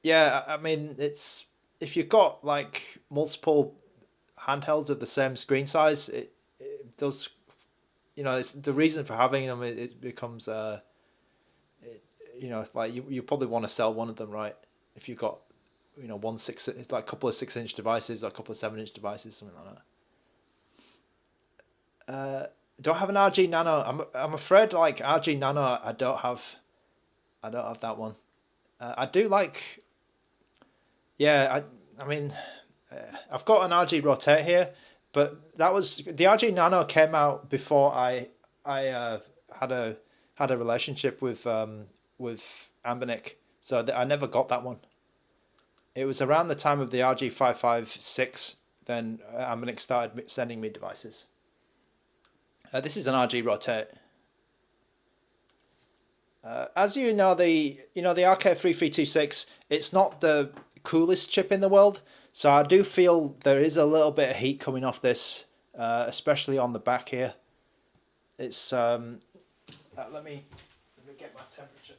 yeah, I mean, it's, if you've got like multiple handhelds of the same screen size, it does, you know, it's the reason for having them. It becomes you know, like you probably want to sell one of them, right? If you've got, you know, it's like a couple of 6-inch devices or a couple of 7-inch devices, something like that. Do I have an RG Nano? I'm afraid, like, RG Nano, I don't have that one. I do like, yeah, I mean, I've got an RG Rotate here, but that was, the RG Nano came out before I had a relationship with ANBERNIC, so I never got that one. It was around the time of the RG 556, then ANBERNIC started sending me devices. This is an RG Rotate. As you know, the RK3326, it's not the coolest chip in the world, so I do feel there is a little bit of heat coming off this, especially on the back here. It's let me get my temperature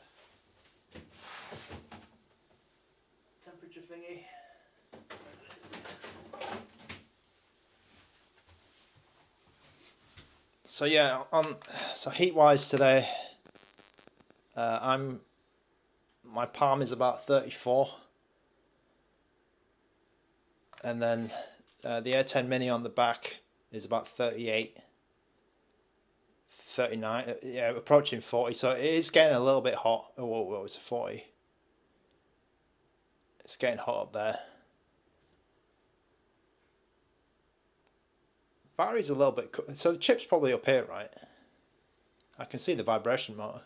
thingy. So yeah, so heat wise today, my palm is about 34, and then the A10 Mini on the back is about 38, 39, yeah, approaching 40. So it is getting a little bit hot. Oh, whoa, it's a 40. It's getting hot up there. Battery's a little bit... So the chip's probably up here, right? I can see the vibration motor.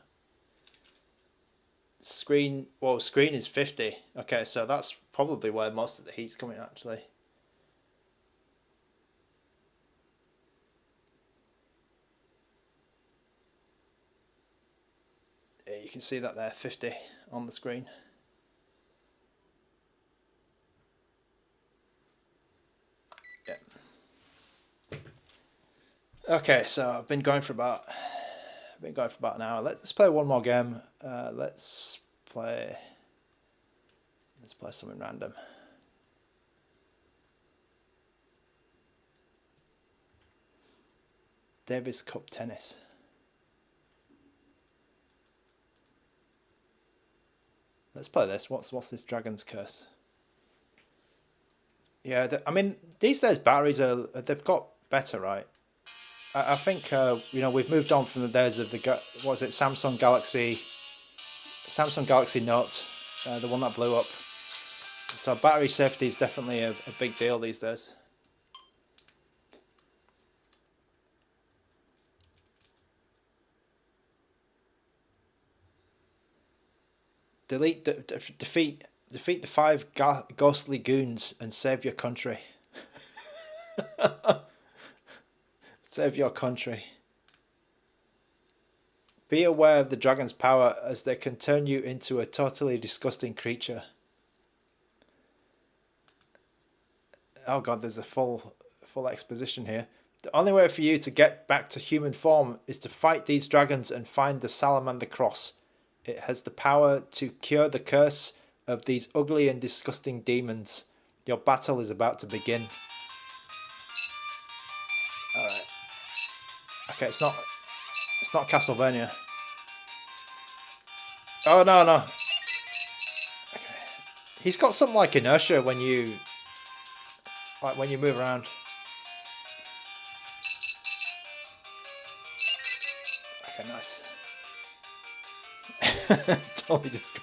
Screen... Well, screen is 50. Okay, so that's probably where most of the heat's coming, actually. Yeah, you can see that there, 50 on the screen. Okay, so I've been going for about an hour. Let's play one more game. Let's play something random. Davis Cup tennis. Let's play this. What's this Dragon's Curse? Yeah, I mean these days batteries they've got better, right? I think you know, we've moved on from the days of the Samsung Galaxy Note, the one that blew up. So battery safety is definitely a big deal these days. Defeat the 5 ghostly goons and save your country. Save your country. Be aware of the dragon's power, as they can turn you into a totally disgusting creature. Oh god, there's a full exposition here. The only way for you to get back to human form is to fight these dragons and find the Salamander Cross. It has the power to cure the curse of these ugly and disgusting demons. Your battle is about to begin. Alright. Okay, it's not Castlevania. Oh no. Okay. He's got some like inertia when you move around. Okay, nice. Totally just.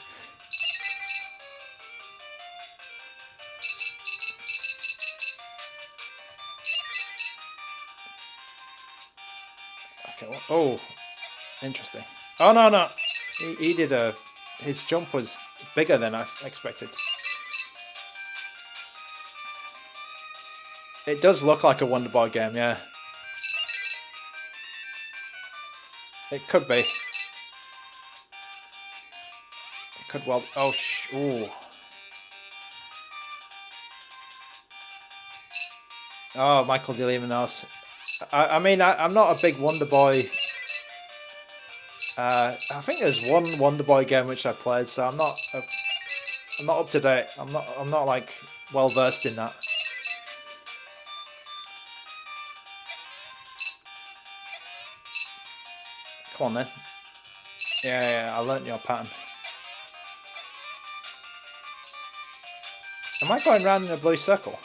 Okay. Well, oh, interesting. Oh no. He did his jump was bigger than I expected. It does look like a Wonder Boy game, yeah. It could be. It could well. Oh, ooh. Oh, Michael DeLeonos. I mean, I'm not a big Wonder Boy. I think there's one Wonder Boy game which I played, so I'm not up to date. I'm not like well versed in that. Come on then. Yeah, I learnt your pattern. Am I going round in a blue circle?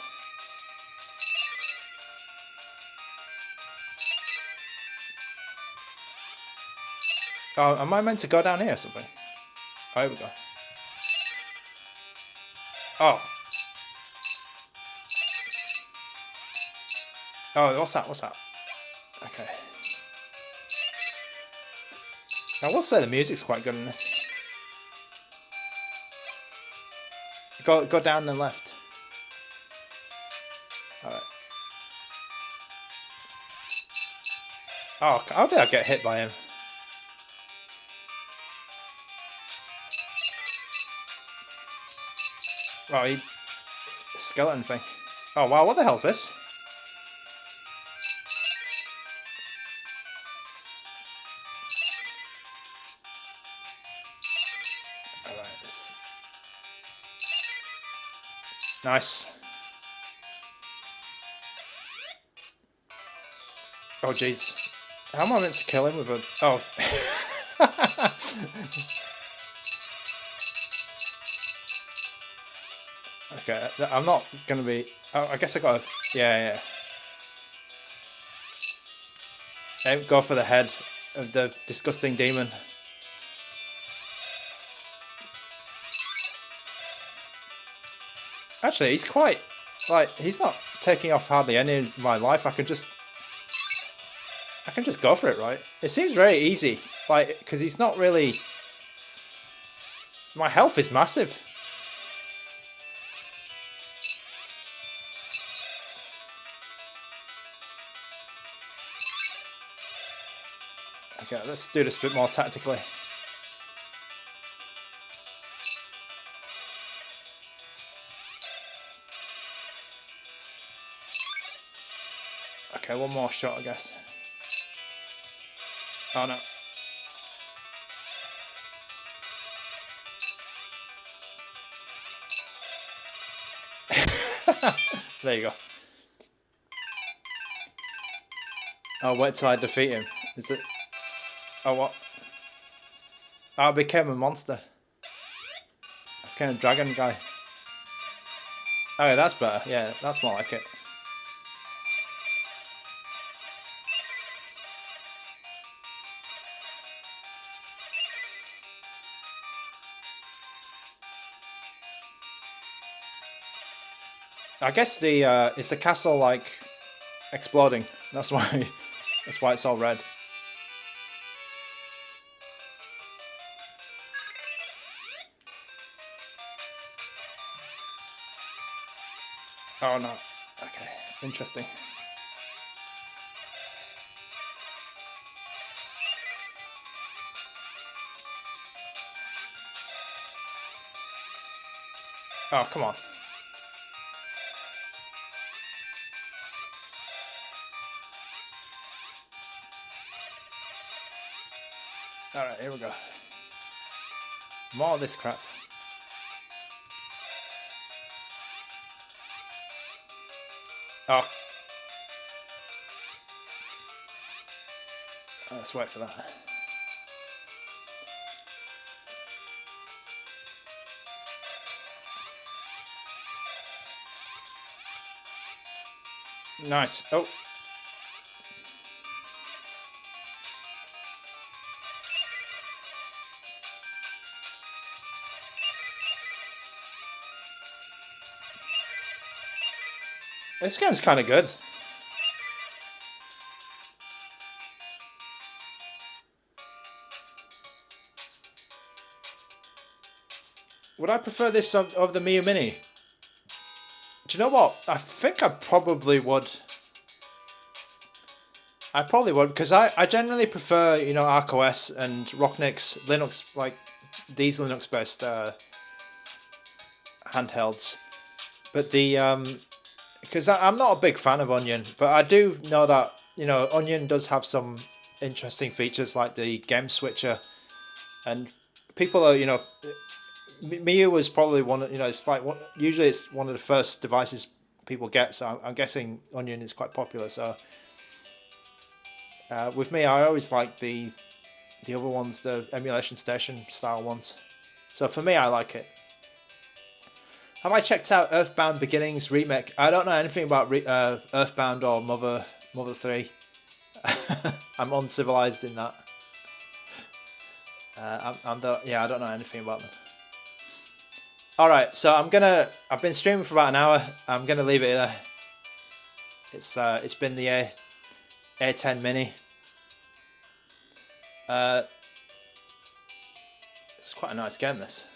Oh, am I meant to go down here or something? Oh, here we go. Oh. Oh, what's that? Okay. I will say the music's quite good in this. Go down and left. Alright. Oh, how did I get hit by him? Oh, skeleton thing. Oh wow, what the hell's this? Alright, nice. Oh jeez. How am I meant to kill him with a... Oh. Okay, I'm not gonna be... Oh, I guess I gotta... Yeah. Go for the head of the disgusting demon. Actually, he's quite, like, he's not taking off hardly any of my life. I can just go for it, right? It seems very easy, like, because he's not really... My health is massive. Okay, let's do this a bit more tactically. Okay, one more shot, I guess. Oh no. There you go. Oh, wait till I defeat him. Is it? Oh, what? Oh, I became a monster. I became a dragon guy. Oh, yeah, that's better. Yeah, that's more like it. I guess the is the castle like exploding? That's why it's all red. Oh no. Okay, interesting. Oh, come on. Alright, here we go. More of this crap. Oh. Let's wait for that. Nice. Oh. This game's kind of good. Would I prefer this of the Miyoo Mini? Do you know what? I think I probably would. I probably would, because I generally prefer, you know, ArcOS and Rocknix Linux, like these Linux based handhelds. But the because I'm not a big fan of Onion, but I do know that, you know, Onion does have some interesting features like the game switcher, and people are, you know, Miyoo was probably one of, you know, it's like usually it's one of the first devices people get, so I'm guessing Onion is quite popular. So with me, I always like the other ones, the emulation station style ones. So for me, I like it. Have I checked out Earthbound Beginnings Remake? I don't know anything about Earthbound or Mother 3. I'm uncivilized in that. I don't know anything about them. Alright, so I've been streaming for about an hour. I'm gonna leave it there. It's been the A10Mini. It's quite a nice game, this.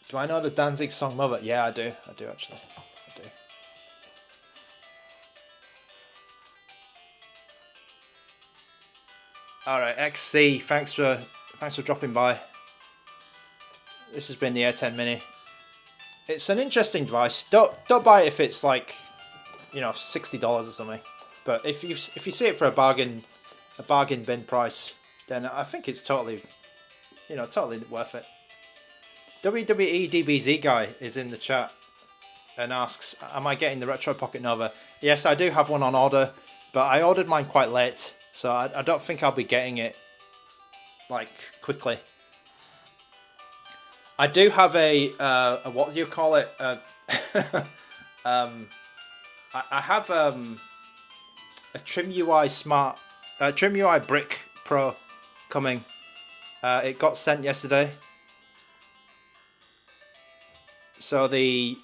Do I know the Danzig song Mother? Yeah, I do actually. I do. Alright, XC, thanks for dropping by. This has been the A10Mini. It's an interesting device. Don't buy it if it's like, you know, $60 or something. But if you see it for a bargain bin price, then I think it's totally, you know, totally worth it. WWE DBZ guy is in the chat and asks, am I getting the Retro Pocket Nova? Yes, I do have one on order, but I ordered mine quite late, so I don't think I'll be getting it like quickly. I do have a what do you call it? I have a TrimUI Brick Pro coming. It got sent yesterday. So the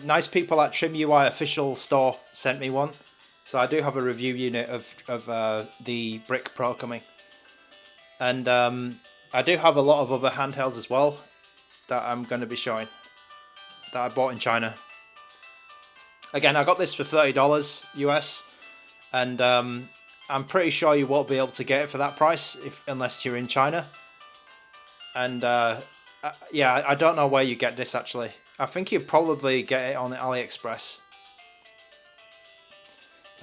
nice people at Trim UI official store sent me one. So I do have a review unit of the Brick Pro coming. And I do have a lot of other handhelds as well that I'm going to be showing that I bought in China. Again, I got this for $30 US, and I'm pretty sure you won't be able to get it for that price unless you're in China. And yeah, I don't know where you get this actually. I think you probably get it on AliExpress.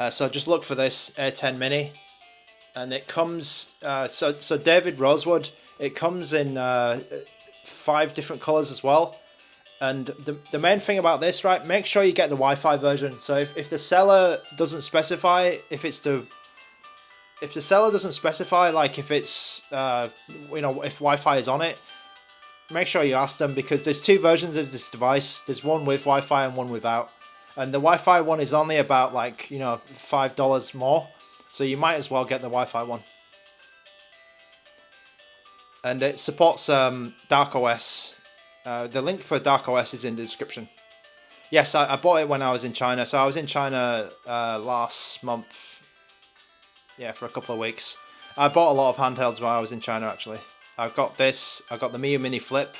So just look for this A10Mini, and it comes. So David Rosewood. It comes in 5 different colors as well. And the main thing about this, right? Make sure you get the Wi-Fi version. So if the seller doesn't specify, if the seller doesn't specify, like if it's you know, if Wi-Fi is on it, make sure you ask them, because there's 2 versions of this device. There's one with Wi-Fi and one without. And the Wi-Fi one is only about, like, you know, $5 more. So you might as well get the Wi-Fi one. And it supports Dark OS. The link for Dark OS is in the description. Yes, I bought it when I was in China. So I was in China last month. Yeah, for a couple of weeks. I bought a lot of handhelds while I was in China actually. I've got this. I got the Miyoo Mini Flip.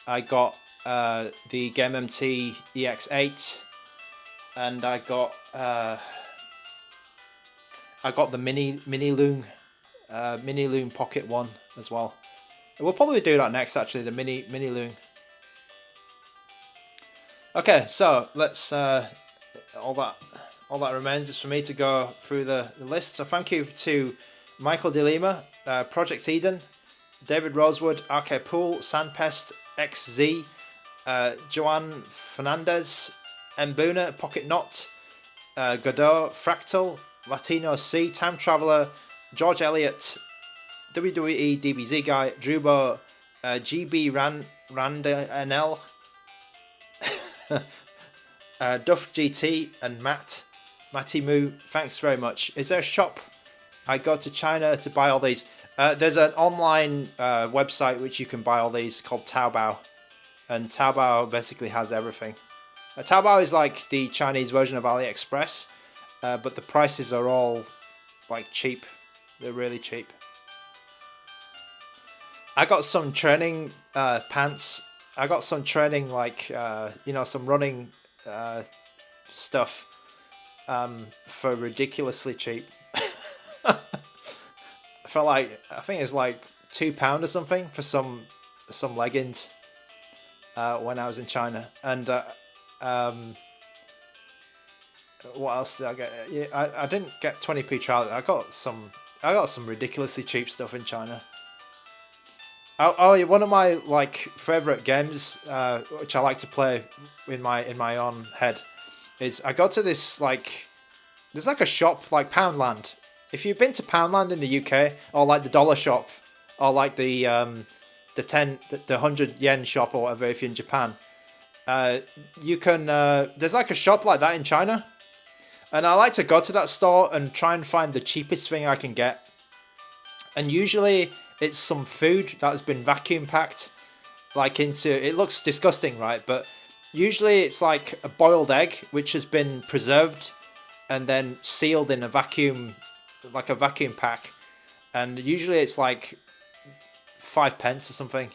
I got the Game MT EX8, and I got the Mini Loon Pocket One as well. We'll probably do that next actually. The Mini Loon. Okay, so let's all that remains is for me to go through the list. So thank you to Michael De Lima, Project Eden, David Rosewood, RK Pool, Sandpest XZ, Joanne Fernandez, Mbuna, Pocket Knot, Godot, Fractal, Latino C, Time Traveler, George Elliott, WWE DBZ Guy, Drubo, GB Randa NL, Duff GT, and Matty Moo. Thanks very much. Is there a shop? I go to China to buy all these. There's an online website which you can buy all these called Taobao, and Taobao basically has everything. Taobao is like the Chinese version of AliExpress, but the prices are all like cheap. They're really cheap. I got some training pants. I got some training, like you know, some running stuff for ridiculously cheap. For like, I think it's like £2 or something for some leggings when I was in China. And what else did I get? Yeah, I didn't get 20p trial. I got some ridiculously cheap stuff in China. Oh, one of my like favorite games, which I like to play in my own head, is I go to this like, there's like a shop like Poundland. If you've been to Poundland in the UK, or like the dollar shop, or like the 100 yen shop or whatever, if you're in Japan, you can there's like a shop like that in China, and I like to go to that store and try and find the cheapest thing I can get. And usually it's some food that has been vacuum packed, like into, it looks disgusting, right? But usually it's like a boiled egg which has been preserved and then sealed in a vacuum, like a vacuum pack, and usually it's like 5p or something.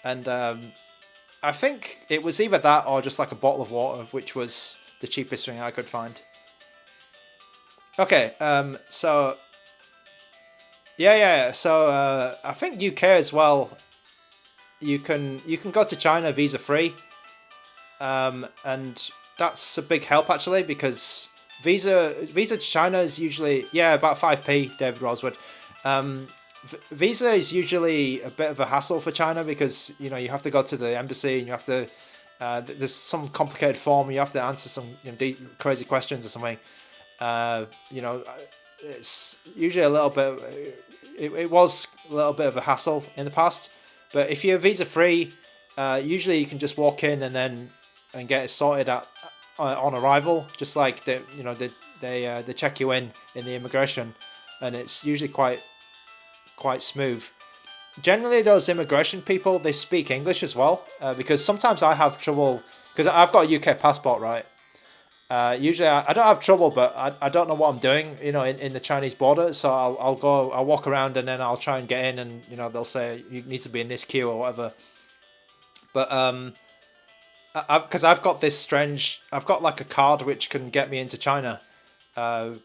And I think it was either that or just like a bottle of water, which was the cheapest thing I could find. Okay, so yeah. So I think UK as well. You can go to China visa free, and that's a big help actually, because visa to China is usually, yeah, about 5p. David Rosewood. Visa is usually a bit of a hassle for China, because you know you have to go to the embassy and you have to there's some complicated form, you have to answer some, you know, crazy questions or something. You know, it's usually a little bit. It was a little bit of a hassle in the past, but if you're visa free, usually you can just walk in and get it sorted out on arrival. Just like they check you in the immigration, and it's usually quite smooth. generally those immigration people, they speak English as well, because sometimes I have trouble because I've got a UK passport, right? Usually I don't have trouble, but I don't know what I'm doing, you know, in the Chinese border. So I'll walk around and then I'll try and get in, and you know they'll say you need to be in this queue or whatever. But because I've got this strange, I've got like a card which can get me into China, and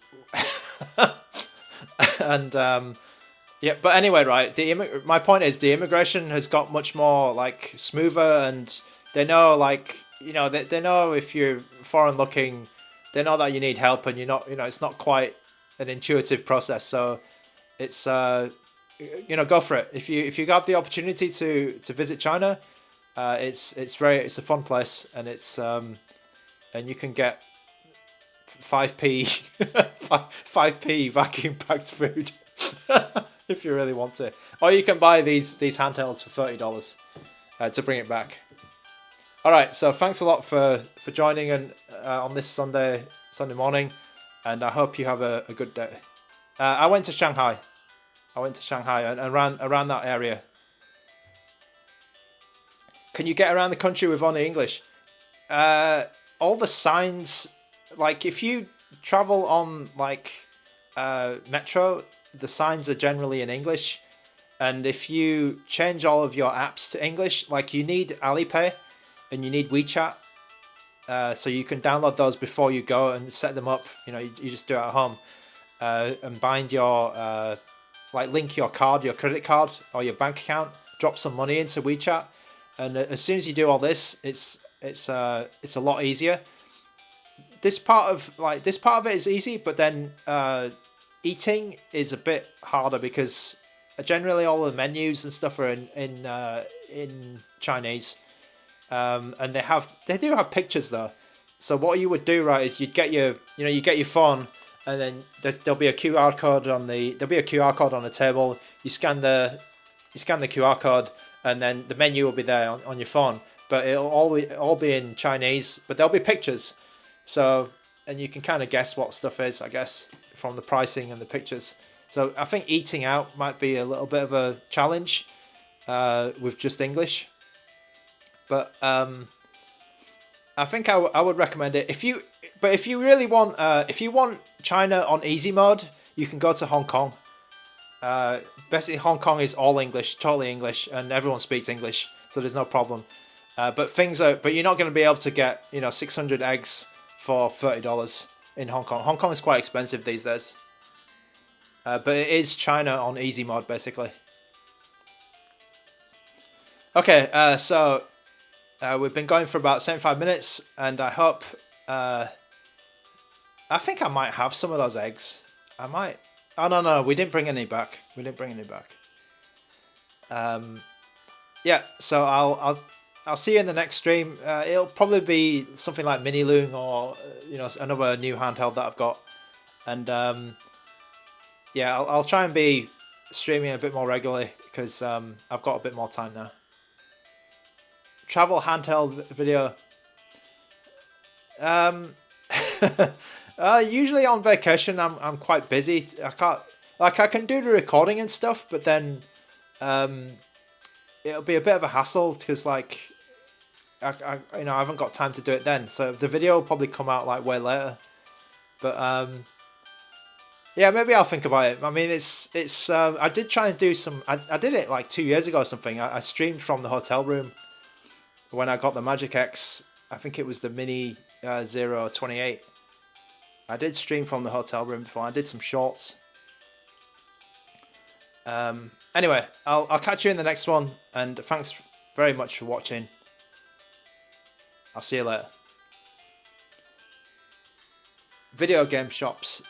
yeah. But anyway, right? My point is the immigration has got much more like smoother, and they know like you know they know if you're foreign looking, they know that you need help, and you're not, you know, it's not quite an intuitive process. So it's you know, go for it if you have the opportunity to visit China. It's a fun place, and it's and you can get 5p 5p vacuum packed food if you really want to, or you can buy these handhelds for $30 to bring it back. All right, so thanks a lot for joining and on this Sunday morning, and I hope you have a good day. I went to Shanghai. And around that area. Can you get around the country with only English? All the signs, like if you travel on like metro, the signs are generally in English, and if you change all of your apps to English, like you need Alipay and you need WeChat, so you can download those before you go and set them up. You know, you just do it at home, and bind your like link your card, your credit card or your bank account, drop some money into WeChat, and as soon as you do all this, it's a lot easier. This part of it is easy, but then eating is a bit harder because generally all the menus and stuff are in Chinese. And they do have pictures though. So what you would do, right, is you'd get your phone, and then there'll be a QR code on the table. You scan the QR code, and then the menu will be there on your phone. But it'll all be in Chinese, but there'll be pictures. So, and you can kind of guess what stuff is, I guess, from the pricing and the pictures. So I think eating out might be a little bit of a challenge with just English. But I think I would recommend it if you really want if you want China on easy mode, you can go to Hong Kong. Basically, Hong Kong is all English, totally English, and everyone speaks English, so there's no problem. But you're not going to be able to get 600 eggs for $30 in Hong Kong. Hong Kong is quite expensive these days. But it is China on easy mode basically. Okay, so. We've been going for about 75 minutes, and I hope... I think I might have some of those eggs. I might... Oh, no, we didn't bring any back. Yeah, so I'll see you in the next stream. It'll probably be something like Mini Loon or, another new handheld that I've got. And, yeah, I'll try and be streaming a bit more regularly, because I've got a bit more time now. Travel handheld video. Usually on vacation I'm quite busy. I can do the recording and stuff, but then it'll be a bit of a hassle because I haven't got time to do it then. So the video will probably come out like way later. But yeah, maybe I'll think about it. I mean, it's I did try and do some. I did it like 2 years ago or something. I streamed from the hotel room. When I got the Magic X, I think it was the Mini 028. I did stream from the hotel room before. I did some shorts. Anyway, I'll catch you in the next one, and thanks very much for watching. I'll see you later. Video game shops.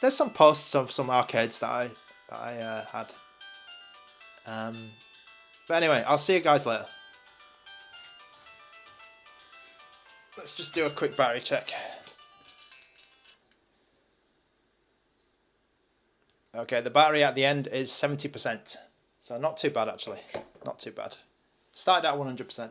There's some posts of some arcades that I had. But anyway, I'll see you guys later. Let's just do a quick battery check. Okay, the battery at the end is 70%. So not too bad actually. Not too bad. Started at 100%.